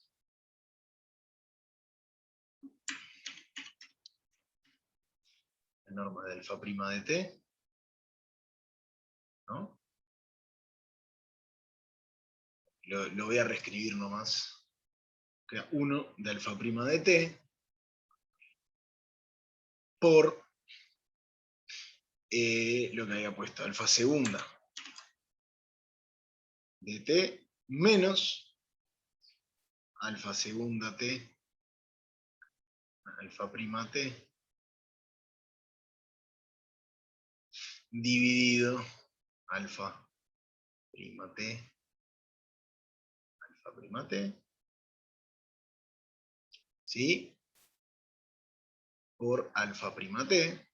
la norma de alfa prima de t, ¿no? Lo voy a reescribir nomás. Queda 1 de alfa prima de t por lo que había puesto, alfa segunda de t menos alfa segunda t, alfa prima t, dividido alfa prima t, alfa prima t, ¿sí? Por alfa prima t,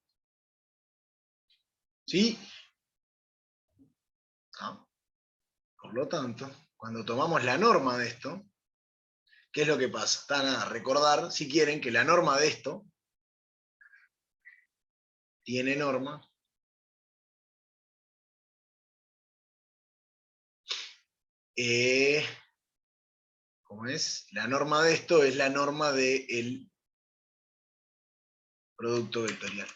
¿sí? Ah, por lo tanto, cuando tomamos la norma de esto, ¿qué es lo que pasa? Está nada, recordar, si quieren, que la norma de esto tiene norma ¿cómo es? La norma de esto es la norma del producto vectorial.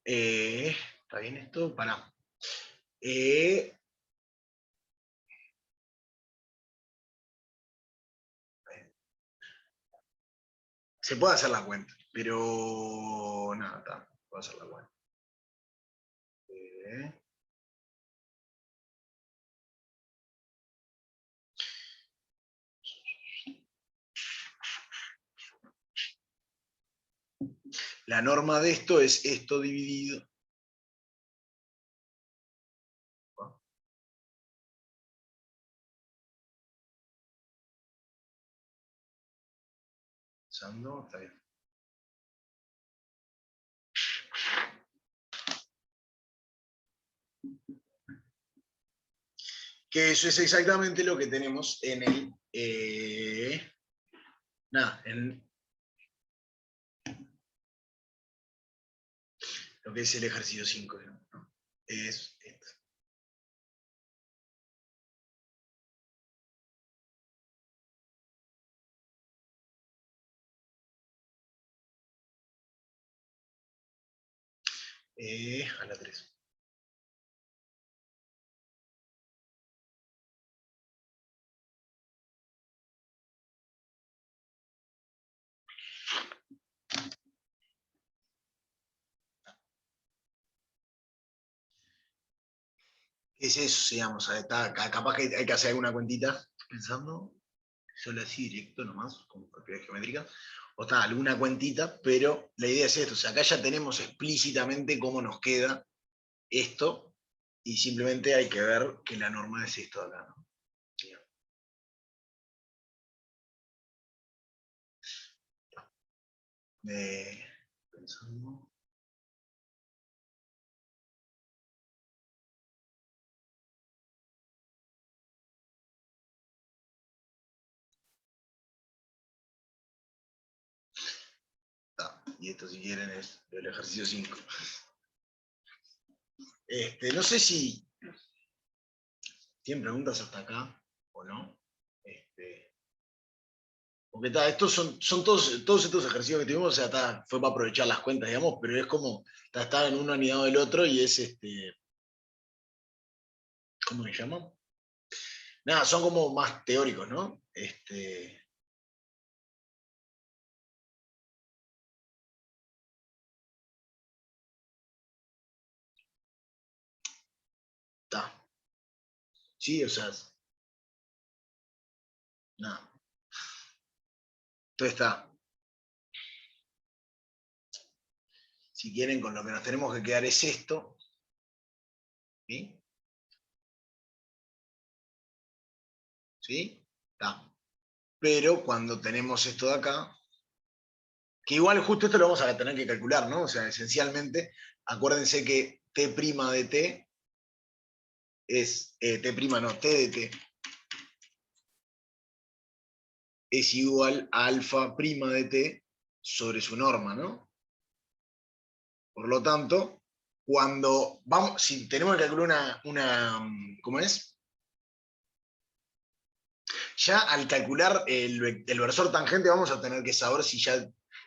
¿Está bien esto? Pará. Se puede hacer la cuenta, pero nada, está, puedo hacer la cuenta. La norma de esto es esto dividido. Usando, está bien. Que eso es exactamente lo que tenemos en el en lo que es el ejercicio 5, ¿no? Es esto. A la 3. ¿Qué es eso? Digamos, capaz que hay que hacer alguna cuentita. Estoy pensando, solo así directo nomás, como propiedad geométrica. O está, alguna cuentita, pero la idea es esto. O sea, acá ya tenemos explícitamente cómo nos queda esto, y simplemente hay que ver que la norma es esto de acá, ¿no? Pensando. Y esto, si quieren, es el ejercicio 5. No sé si tienen preguntas hasta acá o no. Porque estos son todos estos ejercicios que tuvimos, o sea, fue para aprovechar las cuentas, digamos, pero es como, está en uno anidado del otro y es, ¿cómo se llama? Nada, son como más teóricos, ¿no? Está. Sí, o sea, nada. Entonces está. Si quieren, con lo que nos tenemos que quedar es esto. ¿Sí? ¿Sí? Está. Pero cuando tenemos esto de acá, que igual justo esto lo vamos a tener que calcular, ¿no? O sea, esencialmente, acuérdense que t' de t es, t' no, t de t es igual a alfa prima de t sobre su norma, ¿no? Por lo tanto, cuando vamos, si tenemos que calcular ¿cómo es? Ya al calcular el versor tangente vamos a tener que saber si ya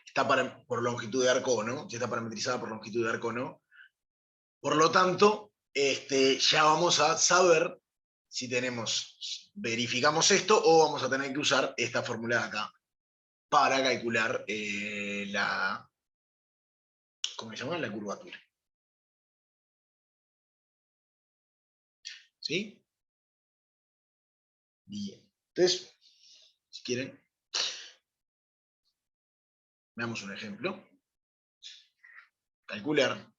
está por longitud de arco o no, si está parametrizada por longitud de arco o no. Por lo tanto, ya vamos a saber si verificamos esto o vamos a tener que usar esta fórmula de acá para calcular ¿cómo se llama? La curvatura. ¿Sí? Bien. Entonces, si quieren, Veamos un ejemplo. Calcular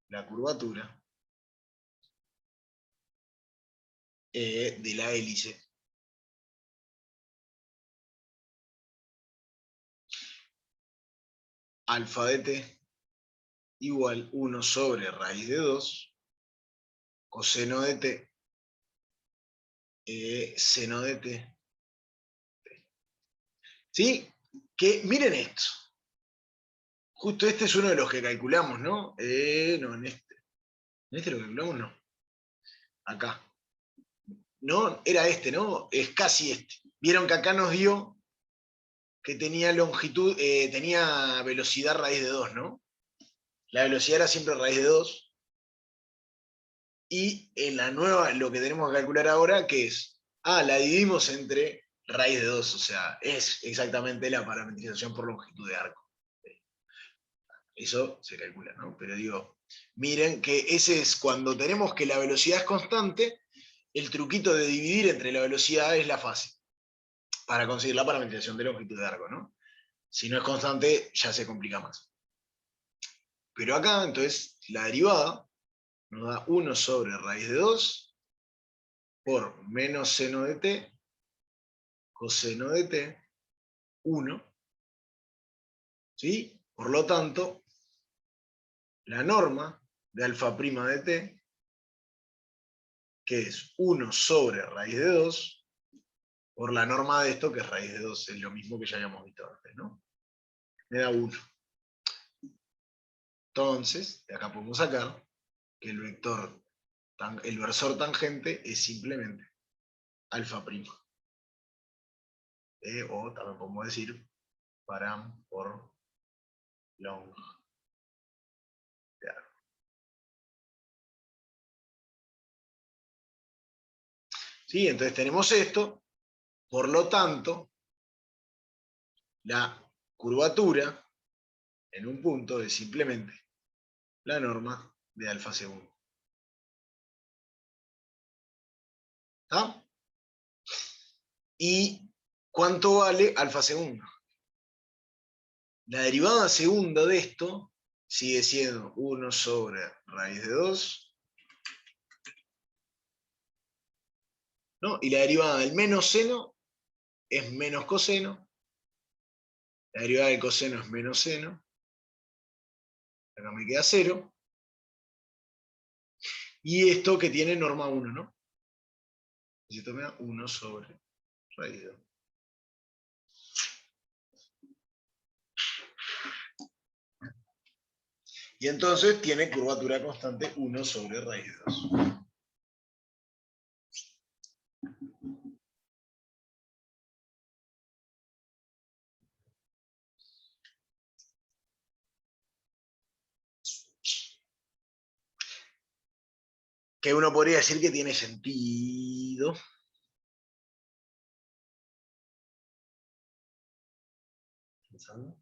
la curvatura de la hélice alfa de t igual 1 sobre raíz de 2 coseno de t seno de t. ¿Sí? Que miren esto. Justo este es uno de los que calculamos, ¿no? No, en este. ¿En este lo calculamos? No. Acá. No, era este, ¿no? Es casi este. Vieron que acá nos dio que tenía longitud, tenía velocidad raíz de 2, ¿no? La velocidad era siempre raíz de 2. Y en la nueva, lo que tenemos que calcular ahora, ¿qué es? La dividimos entre raíz de 2, o sea, es exactamente la parametrización por longitud de arco. Eso se calcula, ¿no? Pero digo, miren que ese es cuando tenemos que la velocidad es constante, el truquito de dividir entre la velocidad es la fase, para conseguir la parametrización de longitud de arco, ¿no? Si no es constante, ya se complica más. Pero acá, entonces, la derivada nos da 1 sobre raíz de 2 por menos seno de t, coseno de t, 1. ¿Sí? Por lo tanto, la norma de alfa prima de t, que es 1 sobre raíz de 2, por la norma de esto, que es raíz de 2, es lo mismo que ya habíamos visto antes, ¿no? Me da 1. Entonces, de acá podemos sacar que el versor tangente es simplemente alfa prima. O también podemos decir param por long de arco. ¿Sí? Entonces tenemos esto, por lo tanto, la curvatura en un punto es simplemente la norma de alfa segundo. ¿Está? ¿Y cuánto vale alfa segundo? La derivada segunda de esto sigue siendo 1 sobre raíz de 2, ¿no? Y la derivada del menos seno es menos coseno, la derivada del coseno es menos seno, acá me queda 0, y esto que tiene norma 1, ¿no? Y esto me da 1 sobre raíz de 2. Y entonces tiene curvatura constante 1 sobre raíz de 2. Que uno podría decir que tiene sentido. Pensando.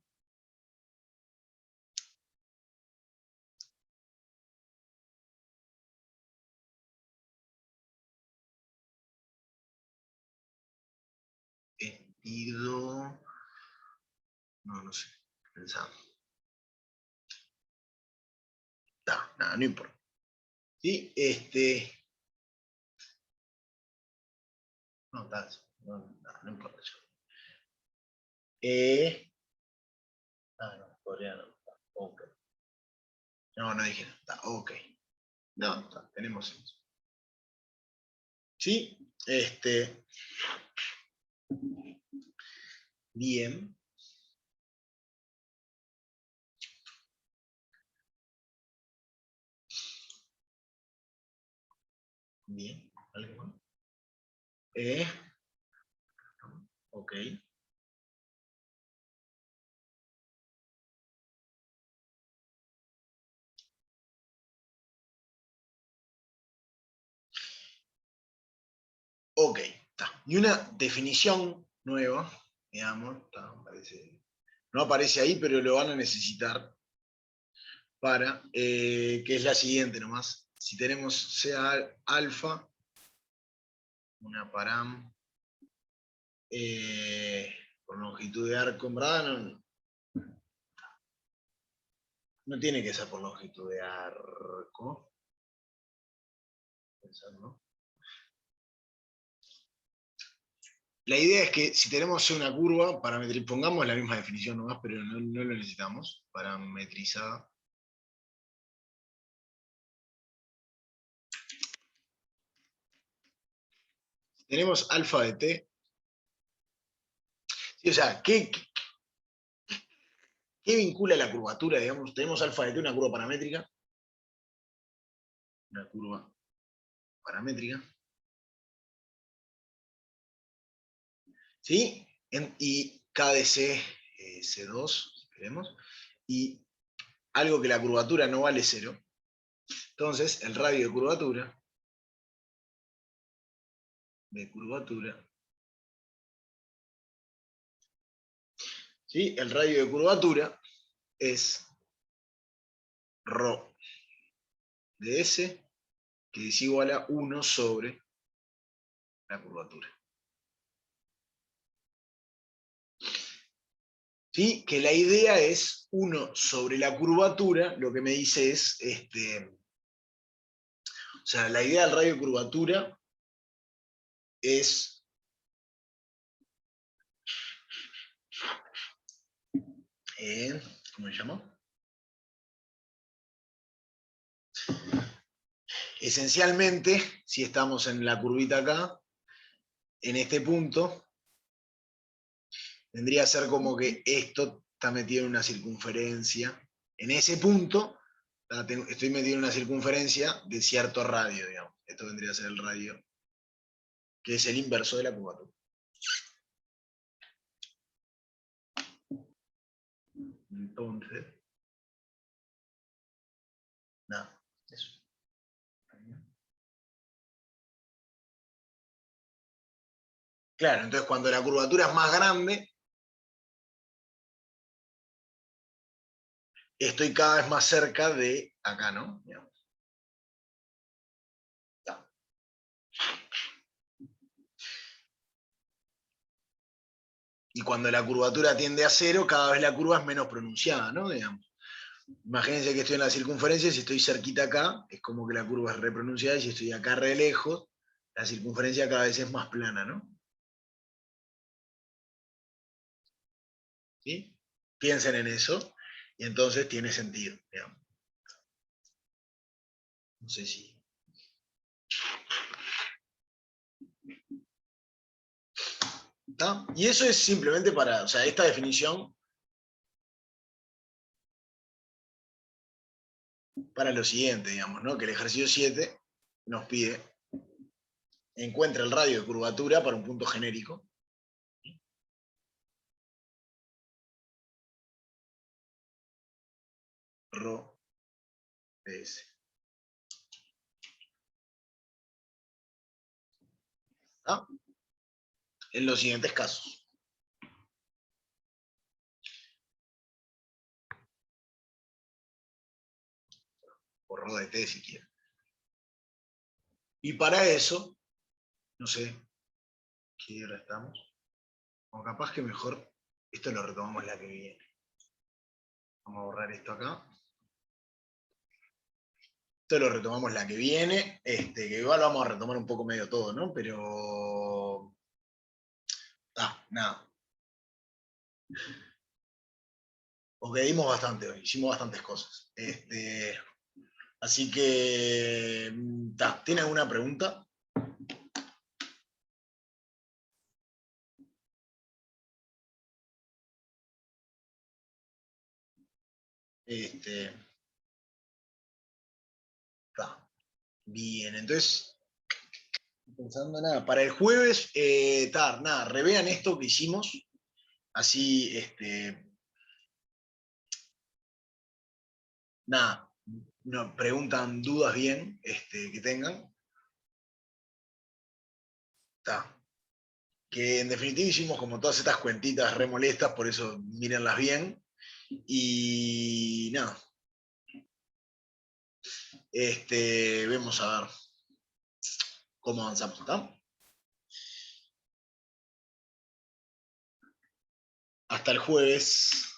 Sentido. No sé. Pensamos. No importa. ¿Sí? No, no importa eso. No, podría no. Ok. No dije nada. Está, ok. No, tenemos eso. ¿Sí? Bien. Bien. ¿Algo más? Ok. Ok. Está. Y una definición nueva, digamos, no aparece ahí, pero lo van a necesitar para, que es la siguiente nomás. Si tenemos sea alfa, una param, por longitud de arco, en verdad no tiene que ser por longitud de arco. Pensando. La idea es que si tenemos una curva, pongamos la misma definición nomás, pero no lo necesitamos, parametrizada. Tenemos alfa de t. Sí, o sea, ¿qué vincula la curvatura? Digamos, tenemos alfa de t, una curva paramétrica. Una curva paramétrica. ¿Sí? Y KDC C2, si queremos. Y algo que la curvatura no vale 0. Entonces, el radio de curvatura ¿sí? El radio de curvatura es ρ de S, que es igual a 1 sobre la curvatura. ¿Sí? Que la idea es 1 sobre la curvatura, lo que me dice es, o sea, la idea del radio de curvatura es ¿cómo se llama? Esencialmente, si estamos en la curvita acá, en este punto, vendría a ser como que esto está metido en una circunferencia. En ese punto, estoy metido en una circunferencia de cierto radio, digamos. Esto vendría a ser el radio, que es el inverso de la curvatura. Entonces, nada, eso. Claro, entonces cuando la curvatura es más grande, estoy cada vez más cerca de acá, ¿no? Y cuando la curvatura tiende a 0, cada vez la curva es menos pronunciada, ¿no? Digamos. Imagínense que estoy en la circunferencia, si estoy cerquita acá, es como que la curva es repronunciada, y si estoy acá re lejos, la circunferencia cada vez es más plana, ¿no? ¿Sí? Piensen en eso, y entonces tiene sentido, digamos. No sé si... ¿Está? Y eso es simplemente para, o sea, esta definición para lo siguiente, digamos, ¿no? Que el ejercicio 7 nos pide, encuentra el radio de curvatura para un punto genérico. Rho de S. ¿Ah? En los siguientes casos. O Rho de T si quieren. Y para eso, no sé, ¿qué hora estamos? O capaz que mejor, esto lo retomamos la que viene. Vamos a borrar esto acá. Esto lo retomamos la que viene, que igual vamos a retomar un poco medio todo, ¿no? Pero... nada. Porque dimos bastante hoy, hicimos bastantes cosas. Así que, ¿tiene alguna pregunta? Bien, entonces, pensando nada, para el jueves, nada, revean esto que hicimos, así, nada, no, preguntan dudas bien, que tengan. Que en definitiva hicimos como todas estas cuentitas remolestas, por eso mírenlas bien. Y nada, vemos a ver cómo avanzamos, ¿está? Hasta el jueves.